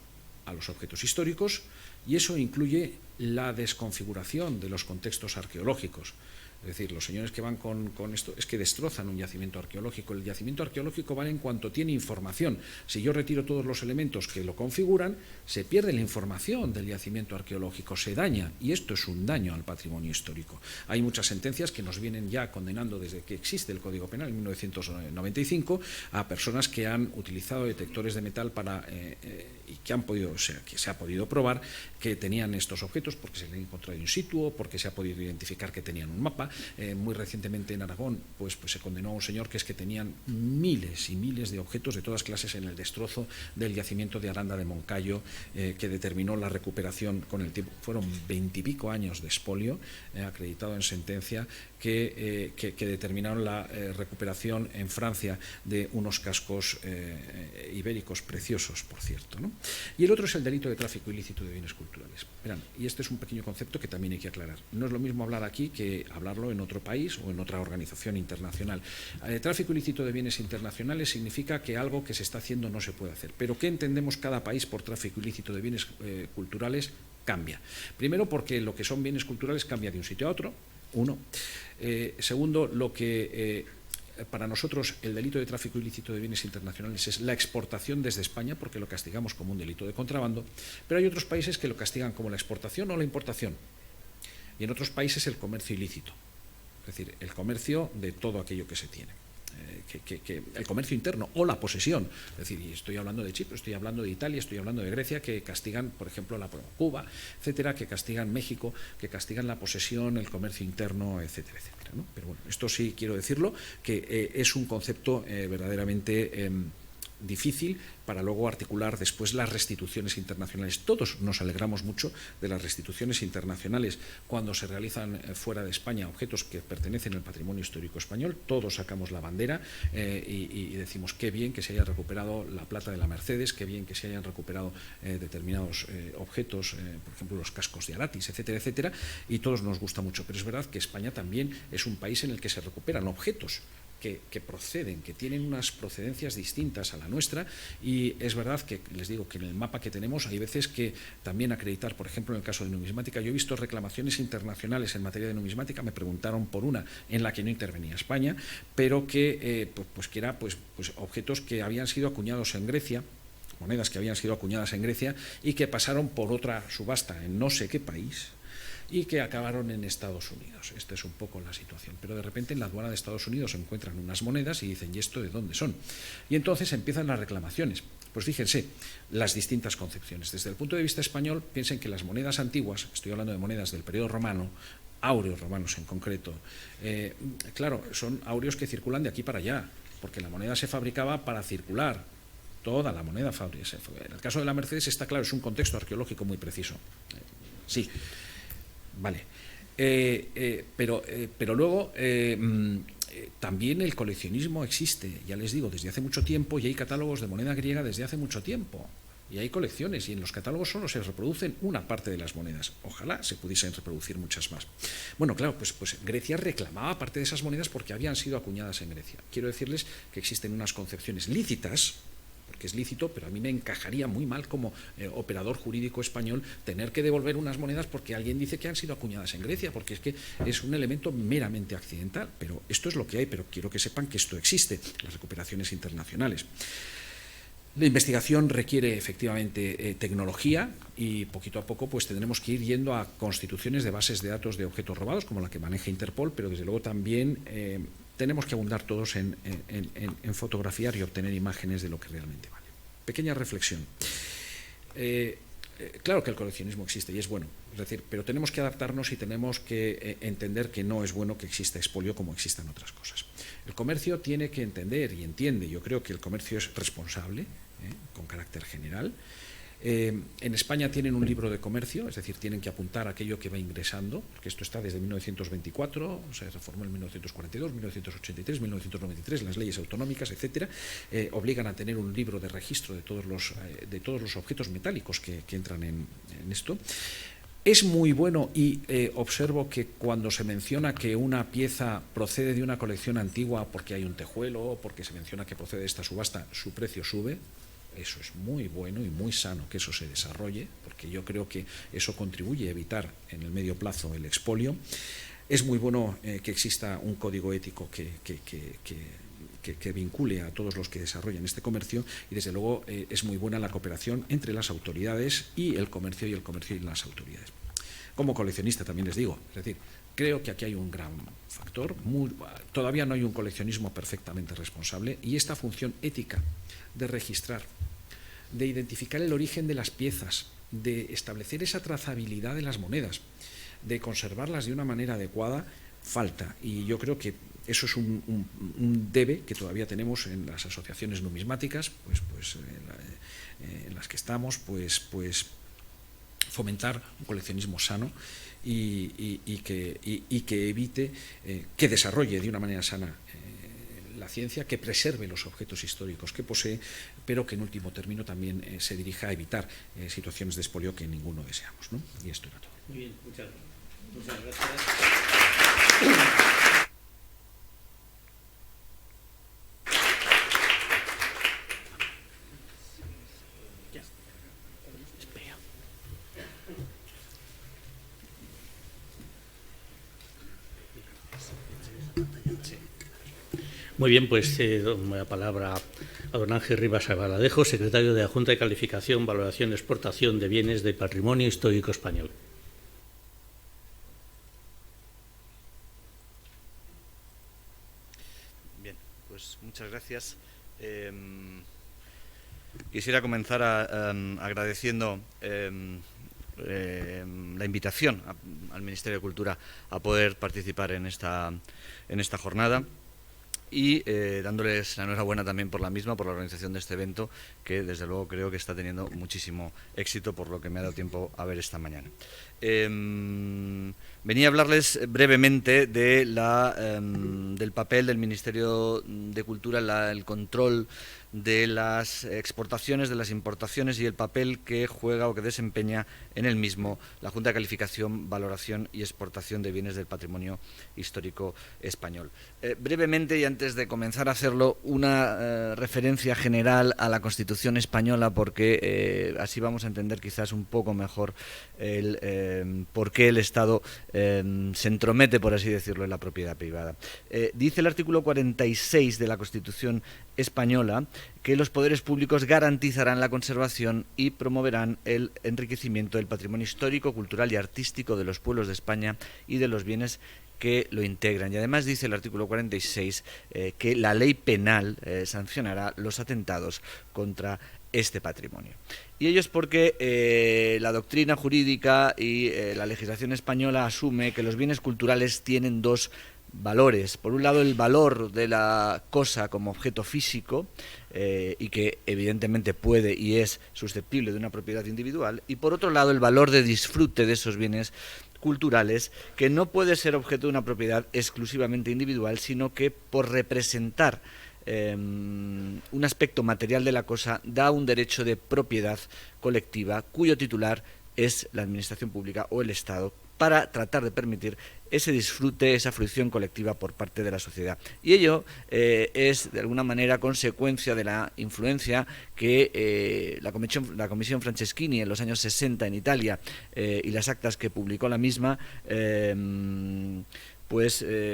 a los objetos históricos, y eso incluye la desconfiguración de los contextos arqueológicos. Es decir, los señores que van con esto es que destrozan un yacimiento arqueológico. El yacimiento arqueológico vale en cuanto tiene información. Si yo retiro todos los elementos que lo configuran, se pierde la información del yacimiento arqueológico, se daña, y esto es un daño al patrimonio histórico. Hay muchas sentencias que nos vienen ya condenando desde que existe el Código Penal en 1995 a personas que han utilizado detectores de metal y que han podido, o sea, que se ha podido probar que tenían estos objetos porque se les ha encontrado in situ o porque se ha podido identificar que tenían un mapa. Muy recientemente en Aragón pues se condenó a un señor que es que tenían miles y miles de objetos de todas clases en el destrozo del yacimiento de Aranda de Moncayo, que determinó la recuperación con el tiempo. Fueron 20 y pico años de expolio, acreditado en sentencia, que determinaron la recuperación en Francia de unos cascos ibéricos preciosos, por cierto, ¿no? Y el otro es el delito de tráfico ilícito de bienes culturales. Verán, y este es un pequeño concepto que también hay que aclarar. No es lo mismo hablar aquí que hablarlo en otro país o en otra organización internacional. Tráfico ilícito de bienes internacionales significa que algo que se está haciendo no se puede hacer. Pero ¿qué entendemos cada país por tráfico ilícito de bienes culturales? Cambia. Primero, porque lo que son bienes culturales cambia de un sitio a otro, uno. Segundo, lo que para nosotros el delito de tráfico ilícito de bienes internacionales es la exportación desde España, porque lo castigamos como un delito de contrabando, pero hay otros países que lo castigan como la exportación o la importación, y en otros países el comercio ilícito, es decir, el comercio de todo aquello que se tiene. El comercio interno o la posesión, es decir, y estoy hablando de Chipre, estoy hablando de Italia, estoy hablando de Grecia, que castigan, por ejemplo, Cuba, etcétera, que castigan México, que castigan la posesión, el comercio interno, etcétera, etcétera, ¿no? Pero bueno, esto sí quiero decirlo, que es un concepto verdaderamente difícil para luego articular después las restituciones internacionales. Todos nos alegramos mucho de las restituciones internacionales cuando se realizan fuera de España objetos que pertenecen al patrimonio histórico español. Todos sacamos la bandera y decimos qué bien que se haya recuperado la plata de la Mercedes, qué bien que se hayan recuperado determinados objetos, por ejemplo los cascos de Aratis, etcétera, etcétera, y todos nos gusta mucho. Pero es verdad que España también es un país en el que se recuperan objetos que proceden, que tienen unas procedencias distintas a la nuestra, y es verdad que les digo que en el mapa que tenemos hay veces que también acreditar, por ejemplo en el caso de numismática, yo he visto reclamaciones internacionales en materia de numismática, me preguntaron por una en la que no intervenía España, pero que que era pues objetos que habían sido acuñados en Grecia, monedas que habían sido acuñadas en Grecia y que pasaron por otra subasta en no sé qué país y que acabaron en Estados Unidos. Esta es un poco la situación. Pero de repente en la aduana de Estados Unidos se encuentran unas monedas y dicen, ¿y esto de dónde son? Y entonces empiezan las reclamaciones. Pues fíjense las distintas concepciones. Desde el punto de vista español, piensen que las monedas antiguas, estoy hablando de monedas del periodo romano, áureos romanos en concreto, claro, son áureos que circulan de aquí para allá, porque la moneda se fabricaba para circular, toda la moneda en el caso de la Mercedes está claro, es un contexto arqueológico muy preciso. Sí, vale. Pero luego también el coleccionismo existe, ya les digo, desde hace mucho tiempo, y hay catálogos de moneda griega desde hace mucho tiempo. Y hay colecciones, y en los catálogos solo se reproducen una parte de las monedas. Ojalá se pudiesen reproducir muchas más. Bueno, claro, pues Grecia reclamaba parte de esas monedas porque habían sido acuñadas en Grecia. Quiero decirles que existen unas concepciones lícitas, porque es lícito, pero a mí me encajaría muy mal como operador jurídico español tener que devolver unas monedas porque alguien dice que han sido acuñadas en Grecia, porque es que es un elemento meramente accidental. Pero esto es lo que hay, pero quiero que sepan que esto existe, las recuperaciones internacionales. La investigación requiere efectivamente tecnología y poquito a poco pues tendremos que ir yendo a constituciones de bases de datos de objetos robados como la que maneja Interpol, pero desde luego también tenemos que abundar todos en fotografiar y obtener imágenes de lo que realmente vale. Pequeña reflexión. Claro que el coleccionismo existe y es bueno, es decir, pero tenemos que adaptarnos y tenemos que entender que no es bueno que exista expolio como existan otras cosas. El comercio tiene que entender y entiende, yo creo que el comercio es responsable, con carácter general. En España tienen un libro de comercio, es decir, tienen que apuntar aquello que va ingresando, porque esto está desde 1924, se reformó en 1942, 1983, 1993, las leyes autonómicas, etcétera, obligan a tener un libro de registro de todos los objetos metálicos que entran en esto. Es muy bueno y observo que cuando se menciona que una pieza procede de una colección antigua porque hay un tejuelo o porque se menciona que procede de esta subasta, su precio sube. Eso es muy bueno y muy sano que eso se desarrolle, porque yo creo que eso contribuye a evitar en el medio plazo el expolio. Es muy bueno que exista un código ético que vincule a todos los que desarrollan este comercio y desde luego es muy buena la cooperación entre las autoridades y el comercio y las autoridades. Como coleccionista también les digo, es decir, creo que aquí hay un gran factor, todavía no hay un coleccionismo perfectamente responsable y esta función ética de registrar, de identificar el origen de las piezas, de establecer esa trazabilidad de las monedas, de conservarlas de una manera adecuada, falta. Y yo creo que eso es un debe que todavía tenemos en las asociaciones numismáticas, en las que estamos, pues fomentar un coleccionismo sano y que evite, que desarrolle de una manera sana la ciencia, que preserve los objetos históricos que posee, pero que en último término también se dirija a evitar situaciones de expolio que ninguno deseamos, ¿no? Y esto era todo. Muy bien, muchas gracias. Muy bien, pues doy la palabra a don Ángel Rivas Albaladejo, secretario de la Junta de Calificación, Valoración y Exportación de Bienes del Patrimonio Histórico Español. Bien, pues muchas gracias. Quisiera comenzar agradeciendo la invitación al Ministerio de Cultura a poder participar en esta jornada. Y dándoles la enhorabuena también por la misma, por la organización de este evento, que desde luego creo que está teniendo muchísimo éxito, por lo que me ha dado tiempo a ver esta mañana. Venía a hablarles brevemente del papel del Ministerio de Cultura, el control de las exportaciones, de las importaciones y el papel que juega o que desempeña en el mismo la Junta de Calificación, Valoración y Exportación de Bienes del Patrimonio Histórico Español. Brevemente, y antes de comenzar a hacerlo, una referencia general a la Constitución española, porque así vamos a entender quizás un poco mejor por qué el Estado se entromete, por así decirlo, en la propiedad privada. Dice el artículo 46 de la Constitución española que los poderes públicos garantizarán la conservación y promoverán el enriquecimiento del patrimonio histórico, cultural y artístico de los pueblos de España y de los bienes que lo integran. Y además dice el artículo 46 que la ley penal sancionará los atentados contra este patrimonio. Y ello es porque la doctrina jurídica y la legislación española asume que los bienes culturales tienen dos valores. Por un lado, el valor de la cosa como objeto físico, y que evidentemente puede y es susceptible de una propiedad individual, y por otro lado, el valor de disfrute de esos bienes culturales, que no puede ser objeto de una propiedad exclusivamente individual, sino que por representar un aspecto material de la cosa da un derecho de propiedad colectiva cuyo titular es la administración pública o el Estado, para tratar de permitir ese disfrute, esa fruición colectiva por parte de la sociedad. Y ello es, de alguna manera, consecuencia de la influencia que la Comisión Franceschini en los años 60 en Italia y las actas que publicó la misma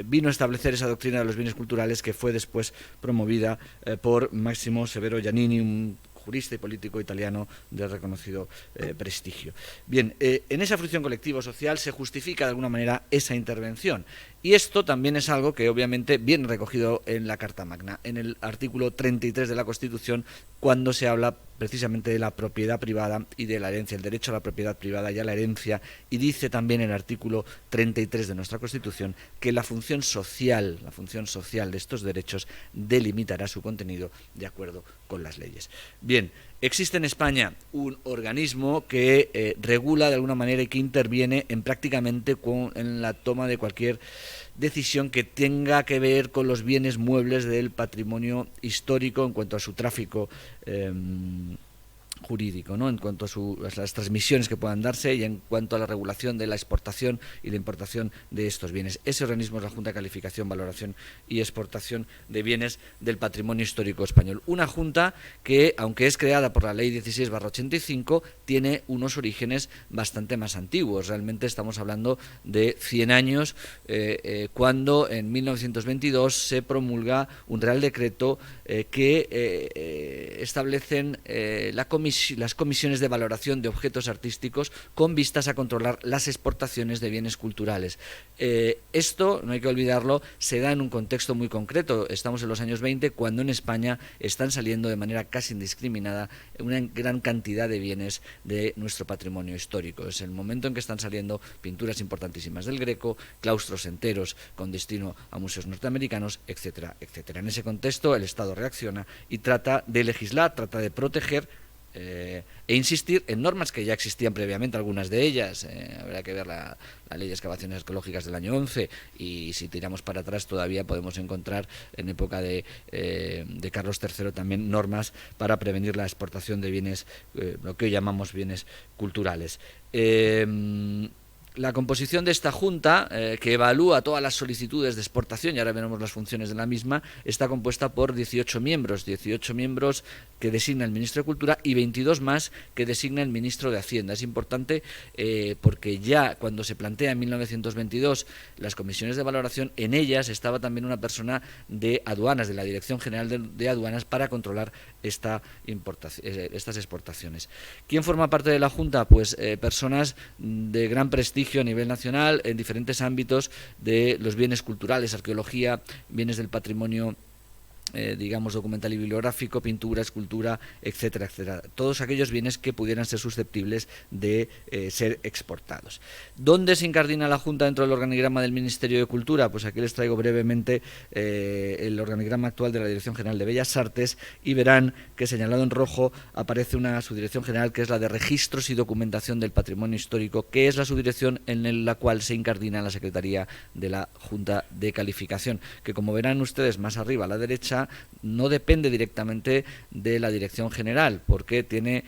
vino a establecer esa doctrina de los bienes culturales, que fue después promovida por Máximo Severo Giannini, un jurista y político italiano de reconocido prestigio. Bien, en esa fruición colectiva social se justifica de alguna manera esa intervención. Y esto también es algo que obviamente viene recogido en la Carta Magna, en el artículo 33 de la Constitución, cuando se habla precisamente de la propiedad privada y de la herencia, el derecho a la propiedad privada y a la herencia, y dice también en el artículo 33 de nuestra Constitución que la función social de estos derechos delimitará su contenido de acuerdo con las leyes. Bien, existe en España un organismo que regula de alguna manera y que interviene en prácticamente en la toma de cualquier decisión que tenga que ver con los bienes muebles del patrimonio histórico en cuanto a su tráfico jurídico, ¿no? En cuanto a las transmisiones que puedan darse y en cuanto a la regulación de la exportación y la importación de estos bienes. Ese organismo es la Junta de Calificación, Valoración y Exportación de Bienes del Patrimonio Histórico Español. Una junta que, aunque es creada por la Ley 16/85, tiene unos orígenes bastante más antiguos. Realmente estamos hablando de 100 años, cuando en 1922 se promulga un Real Decreto que establecen las comisiones de valoración de objetos artísticos con vistas a controlar las exportaciones de bienes culturales. Esto, no hay que olvidarlo, se da en un contexto muy concreto. Estamos en los años 20, cuando en España están saliendo de manera casi indiscriminada una gran cantidad de bienes de nuestro patrimonio histórico. Es el momento en que están saliendo pinturas importantísimas del Greco, claustros enteros con destino a museos norteamericanos, etcétera, etcétera. En ese contexto el Estado reacciona y trata de legislar, trata de proteger e insistir en normas que ya existían previamente, algunas de ellas. Habrá que ver la Ley de Excavaciones Arqueológicas del año 11, y si tiramos para atrás todavía podemos encontrar en época de Carlos III también normas para prevenir la exportación de bienes, lo que hoy llamamos bienes culturales. La composición de esta Junta, que evalúa todas las solicitudes de exportación, y ahora veremos las funciones de la misma, está compuesta por 18 miembros que designa el Ministro de Cultura y 22 más que designa el Ministro de Hacienda. Es importante porque ya cuando se plantea en 1922 las comisiones de valoración, en ellas estaba también una persona de aduanas, de la Dirección General de Aduanas, para controlar estas exportaciones. ¿Quién forma parte de la Junta? Pues personas de gran prestigio a nivel nacional en diferentes ámbitos de los bienes culturales, arqueología, bienes del patrimonio documental y bibliográfico, pintura, escultura, etcétera, etcétera. Todos aquellos bienes que pudieran ser susceptibles de ser exportados. ¿Dónde se incardina la Junta dentro del organigrama del Ministerio de Cultura? Pues aquí les traigo brevemente el organigrama actual de la Dirección General de Bellas Artes, y verán que señalado en rojo aparece una subdirección general que es la de Registros y Documentación del Patrimonio Histórico, que es la subdirección en la cual se incardina la Secretaría de la Junta de Calificación, que, como verán ustedes más arriba a la derecha, no depende directamente de la Dirección General, porque tiene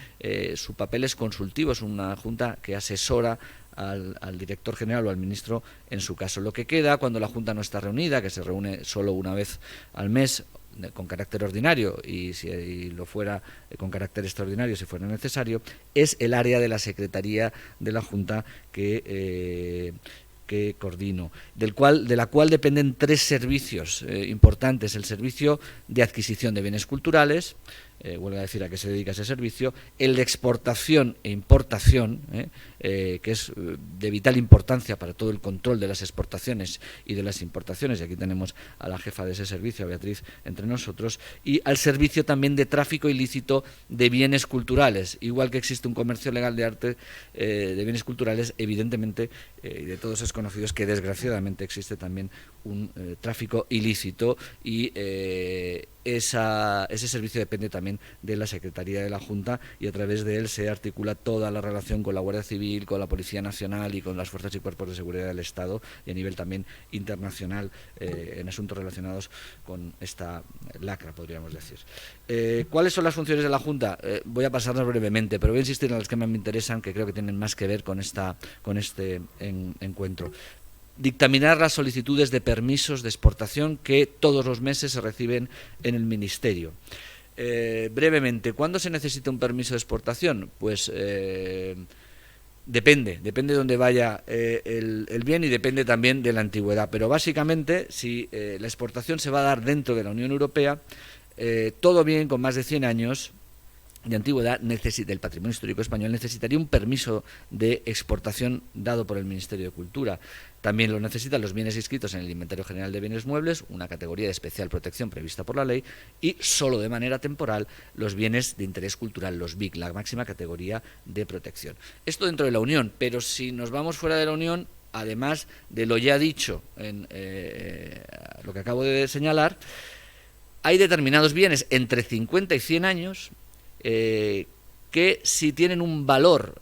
su papel es consultivo, es una junta que asesora al director general o al ministro en su caso. Lo que queda cuando la Junta no está reunida, que se reúne solo una vez al mes con carácter ordinario, y si lo fuera con carácter extraordinario si fuera necesario, es el área de la Secretaría de la Junta que coordino, de la cual dependen tres servicios importantes: el servicio de adquisición de bienes culturales, huelga decir a qué se dedica ese servicio, el de exportación e importación, que es de vital importancia para todo el control de las exportaciones y de las importaciones, y aquí tenemos a la jefa de ese servicio, a Beatriz, entre nosotros, y al servicio también de tráfico ilícito de bienes culturales. Igual que existe un comercio legal de arte, de bienes culturales, evidentemente, y de todos es conocido, es que desgraciadamente existe también un tráfico ilícito, y ese servicio depende también de la Secretaría de la Junta, y a través de él se articula toda la relación con la Guardia Civil, con la Policía Nacional y con las fuerzas y cuerpos de seguridad del Estado, y a nivel también internacional, en asuntos relacionados con esta lacra, podríamos decir. ¿Cuáles son las funciones de la Junta? Voy a pasarlas brevemente, pero voy a insistir en las que más me interesan, que creo que tienen más que ver con este encuentro. Dictaminar las solicitudes de permisos de exportación que todos los meses se reciben en el Ministerio. Brevemente, ¿cuándo se necesita un permiso de exportación? Pues depende de dónde vaya el bien, y depende también de la antigüedad, pero básicamente si la exportación se va a dar dentro de la Unión Europea, todo bien con más de 100 años de antigüedad del patrimonio histórico español necesitaría un permiso de exportación dado por el Ministerio de Cultura. También lo necesitan los bienes inscritos en el Inventario General de Bienes Muebles, una categoría de especial protección prevista por la ley, y solo de manera temporal los bienes de interés cultural, los BIC, la máxima categoría de protección. Esto dentro de la Unión, pero si nos vamos fuera de la Unión, además de lo ya dicho en lo que acabo de señalar, hay determinados bienes entre 50 y 100 años que si tienen un valor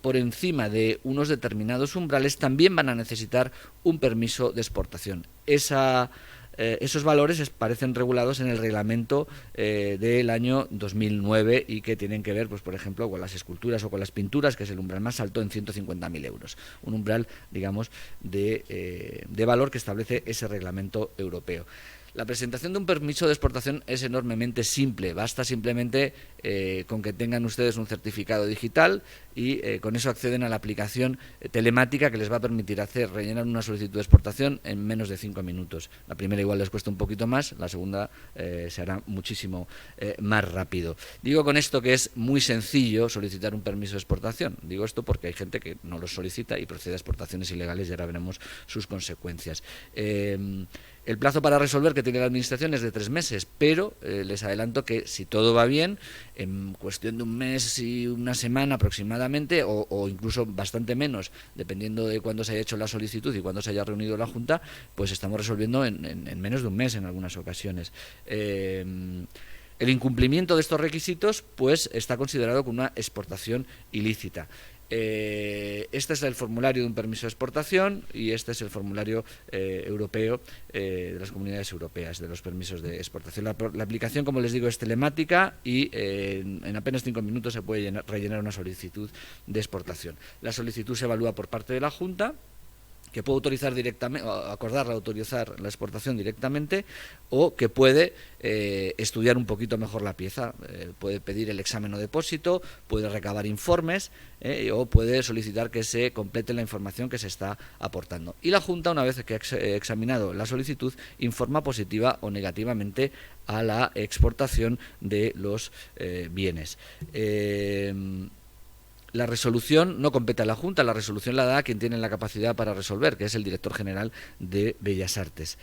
por encima de unos determinados umbrales también van a necesitar un permiso de exportación. Esos valores parecen regulados en el reglamento del año 2009 y que tienen que ver, pues por ejemplo, con las esculturas o con las pinturas, que es el umbral más alto en 150.000 euros. Un umbral, digamos, de valor que establece ese reglamento europeo. La presentación de un permiso de exportación es enormemente simple, basta simplemente con que tengan ustedes un certificado digital y con eso acceden a la aplicación telemática que les va a permitir rellenar una solicitud de exportación en menos de 5 minutos. La primera igual les cuesta un poquito más, la segunda se hará muchísimo más rápido. Digo con esto que es muy sencillo solicitar un permiso de exportación. Digo esto porque hay gente que no lo solicita y procede a exportaciones ilegales, y ahora veremos sus consecuencias. El plazo para resolver que tiene la Administración es de 3 meses, pero les adelanto que si todo va bien, en cuestión de un mes y una semana aproximadamente, o incluso bastante menos, dependiendo de cuándo se haya hecho la solicitud y cuándo se haya reunido la Junta, pues estamos resolviendo en menos de un mes en algunas ocasiones. El incumplimiento de estos requisitos pues está considerado como una exportación ilícita. Este es el formulario de un permiso de exportación, y este es el formulario europeo de las comunidades europeas de los permisos de exportación. La aplicación, como les digo, es telemática, y en apenas 5 minutos se puede rellenar una solicitud de exportación. La solicitud se evalúa por parte de la Junta, que puede autorizar directamente, acordar autorizar la exportación directamente, o que puede estudiar un poquito mejor la pieza, puede pedir el examen o depósito, puede recabar informes, o puede solicitar que se complete la información que se está aportando. Y la Junta, una vez que ha examinado la solicitud, informa positiva o negativamente a la exportación de los bienes. La resolución no compete a la Junta, la resolución la da quien tiene la capacidad para resolver, que es el director general de Bellas Artes.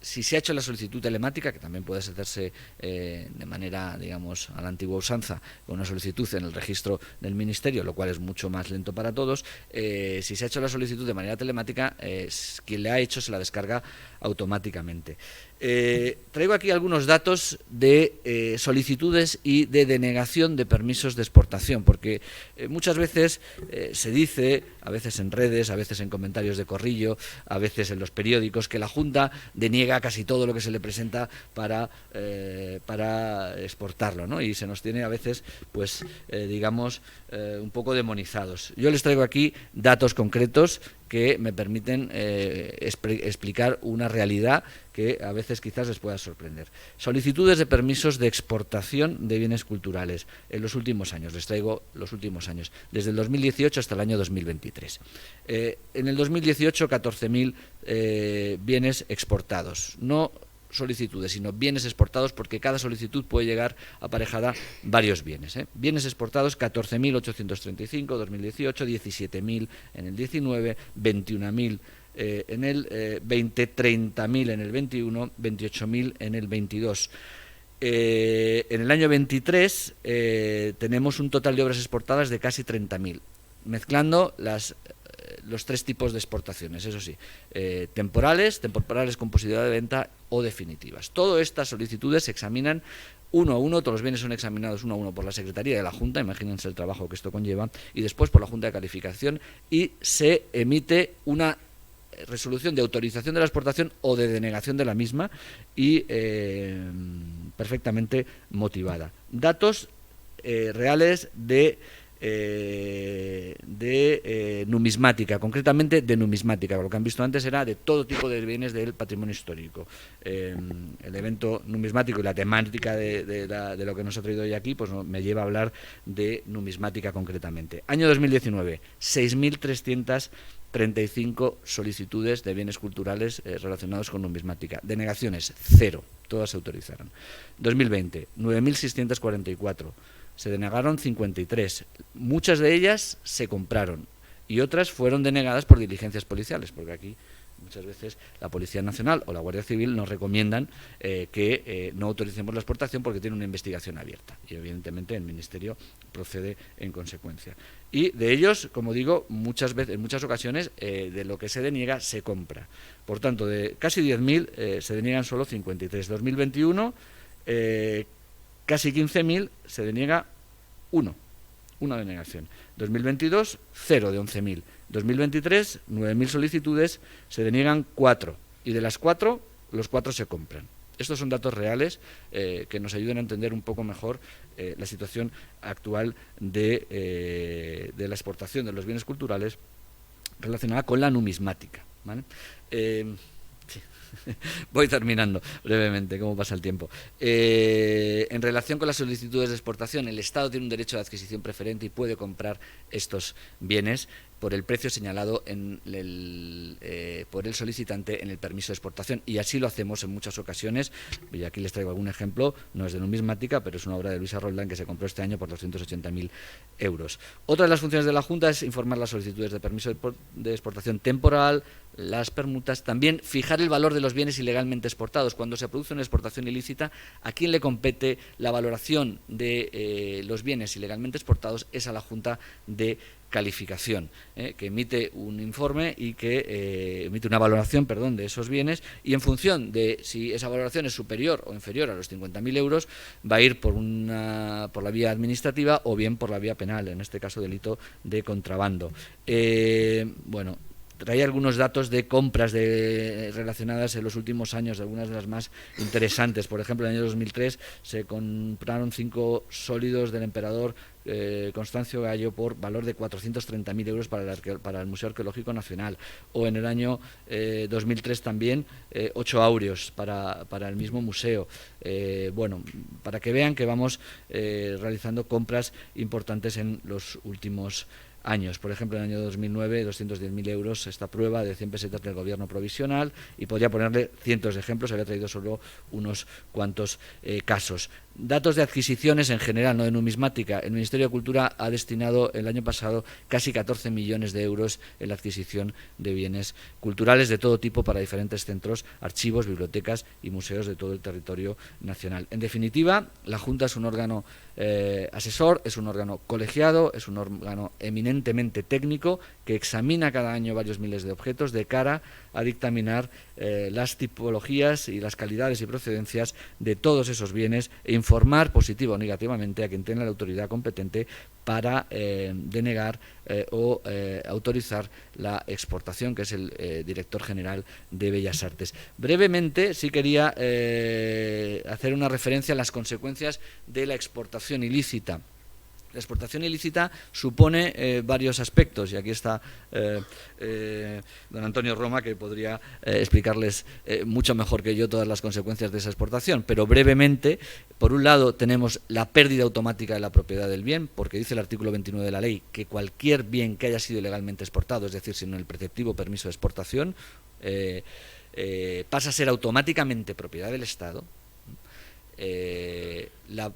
Si se ha hecho la solicitud telemática, que también puede hacerse de manera, digamos, a la antigua usanza, con una solicitud en el registro del Ministerio, lo cual es mucho más lento para todos, si se ha hecho la solicitud de manera telemática, quien le ha hecho se la descarga automáticamente. Traigo aquí algunos datos de solicitudes y de denegación de permisos de exportación, porque muchas veces se dice, a veces en redes, a veces en comentarios de corrillo, a veces en los periódicos, que la Junta deniega casi todo lo que se le presenta para exportarlo, ¿no? Y se nos tiene a veces, pues, digamos, un poco demonizados. Yo les traigo aquí datos concretos que me permiten explicar una realidad que a veces quizás les pueda sorprender. Solicitudes de permisos de exportación de bienes culturales en los últimos años. Les traigo los últimos años, desde el 2018 hasta el año 2023. En el 2018, 14.000 bienes exportados. No solicitudes, sino bienes exportados, porque cada solicitud puede llegar aparejada varios bienes. Bienes exportados 14.835, 2018, 17.000 en el 19, 21.000 en el 20, 30.000 en el 21, 28.000 en el 22. En el año 23 tenemos un total de obras exportadas de casi 30.000, mezclando los tres tipos de exportaciones, eso sí, temporales con posibilidad de venta o definitivas. Todas estas solicitudes se examinan uno a uno, todos los bienes son examinados uno a uno por la Secretaría de la Junta, imagínense el trabajo que esto conlleva, y después por la Junta de Calificación, y se emite una resolución de autorización de la exportación o de denegación de la misma, y perfectamente motivada. Datos reales de numismática, concretamente de numismática. Lo que han visto antes era de todo tipo de bienes del patrimonio histórico. El evento numismático y la temática de lo que nos ha traído hoy aquí, pues me lleva a hablar de numismática concretamente. Año 2019, 6.335 solicitudes de bienes culturales relacionados con numismática. Denegaciones, 0, todas se autorizaron. 2020, 9.644. Se denegaron 53, muchas de ellas se compraron y otras fueron denegadas por diligencias policiales, porque aquí muchas veces la Policía Nacional o la Guardia Civil nos recomiendan que no autoricemos la exportación porque tiene una investigación abierta, y evidentemente el Ministerio procede en consecuencia. Y de ellos, como digo, muchas veces, en muchas ocasiones, de lo que se deniega se compra. Por tanto, de casi 10.000 se deniegan solo 53. 2021, casi 15.000 se deniega una denegación. 2022, 0 de 11.000. 2023, 9.000 solicitudes, se deniegan 4. Y de las 4, los 4 se compran. Estos son datos reales que nos ayudan a entender un poco mejor la situación actual de la exportación de los bienes culturales relacionada con la numismática, ¿vale? Sí. Voy terminando brevemente, cómo pasa el tiempo. En relación con las solicitudes de exportación, el Estado tiene un derecho de adquisición preferente y puede comprar estos bienes por el precio señalado por el solicitante en el permiso de exportación, y así lo hacemos en muchas ocasiones. Y aquí les traigo algún ejemplo, no es de numismática, pero es una obra de Luisa Roldán que se compró este año por 280.000 euros. Otra de las funciones de la Junta es informar las solicitudes de permiso de exportación temporal, las permutas, también fijar el valor de los bienes ilegalmente exportados. Cuando se produce una exportación ilícita, ¿a quién le compete la valoración de los bienes ilegalmente exportados? Es a la Junta de Calificación, que emite un informe y que emite una valoración, de esos bienes, y en función de si esa valoración es superior o inferior a los 50.000 euros, va a ir por la vía administrativa o bien por la vía penal, en este caso delito de contrabando. Bueno, traía algunos datos de compras relacionadas en los últimos años, algunas de las más interesantes. Por ejemplo, en el año 2003 se compraron 5 sólidos del emperador Constancio Gallo por valor de 430.000 euros para el Museo Arqueológico Nacional. O en el año 2003 también 8 áureos para el mismo museo. Bueno, para que vean que vamos realizando compras importantes en los últimos años. Por ejemplo, en el año 2009, 210.000 euros esta prueba de 100 pesetas del gobierno provisional, y podría ponerle cientos de ejemplos, había traído solo unos cuantos casos. Datos de adquisiciones en general, no de numismática. El Ministerio de Cultura ha destinado el año pasado casi 14 millones de euros en la adquisición de bienes culturales de todo tipo para diferentes centros, archivos, bibliotecas y museos de todo el territorio nacional. En definitiva, la Junta es un órgano asesor, es un órgano colegiado, es un órgano eminentemente técnico que examina cada año varios miles de objetos de cara a dictaminar las tipologías y las calidades y procedencias de todos esos bienes e informar positiva o negativamente a quien tenga la autoridad competente para denegar o autorizar la exportación, que es el director general de Bellas Artes. Brevemente, sí quería hacer una referencia a las consecuencias de la exportación ilícita. La exportación ilícita supone varios aspectos, y aquí está don Antonio Roma, que podría explicarles mucho mejor que yo todas las consecuencias de esa exportación, pero brevemente. Por un lado, tenemos la pérdida automática de la propiedad del bien, porque dice el artículo 29 de la ley que cualquier bien que haya sido ilegalmente exportado, es decir, sin el preceptivo permiso de exportación, pasa a ser automáticamente propiedad del Estado,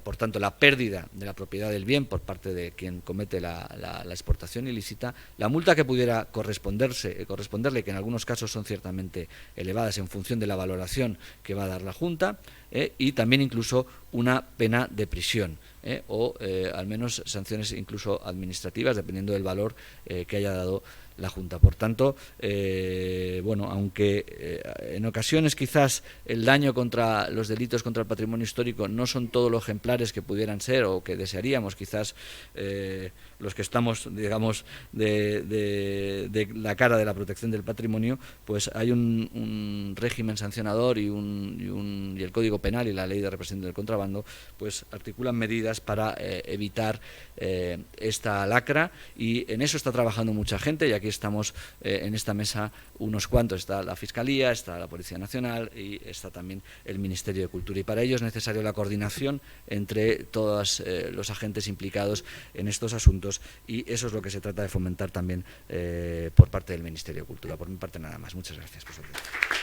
por tanto, la pérdida de la propiedad del bien por parte de quien comete la exportación ilícita, la multa que pudiera corresponderle, que en algunos casos son ciertamente elevadas en función de la valoración que va a dar la Junta, y también incluso una pena de prisión, o al menos sanciones incluso administrativas, dependiendo del valor que haya dado la Junta. Por tanto, bueno, aunque en ocasiones quizás el daño contra los delitos contra el patrimonio histórico no son todos los ejemplares que pudieran ser o que desearíamos, quizás los que estamos, digamos, de la cara de la protección del patrimonio, pues hay un régimen sancionador y el Código Penal y la Ley de Represión del Contrabando pues articulan medidas para evitar esta lacra, y en eso está trabajando mucha gente, y aquí estamos en esta mesa unos cuantos. Está la Fiscalía, está la Policía Nacional y está también el Ministerio de Cultura, y para ello es necesario la coordinación entre todos los agentes implicados en estos asuntos, y eso es lo que se trata de fomentar también por parte del Ministerio de Cultura. Por mi parte nada más. Muchas gracias por su atención.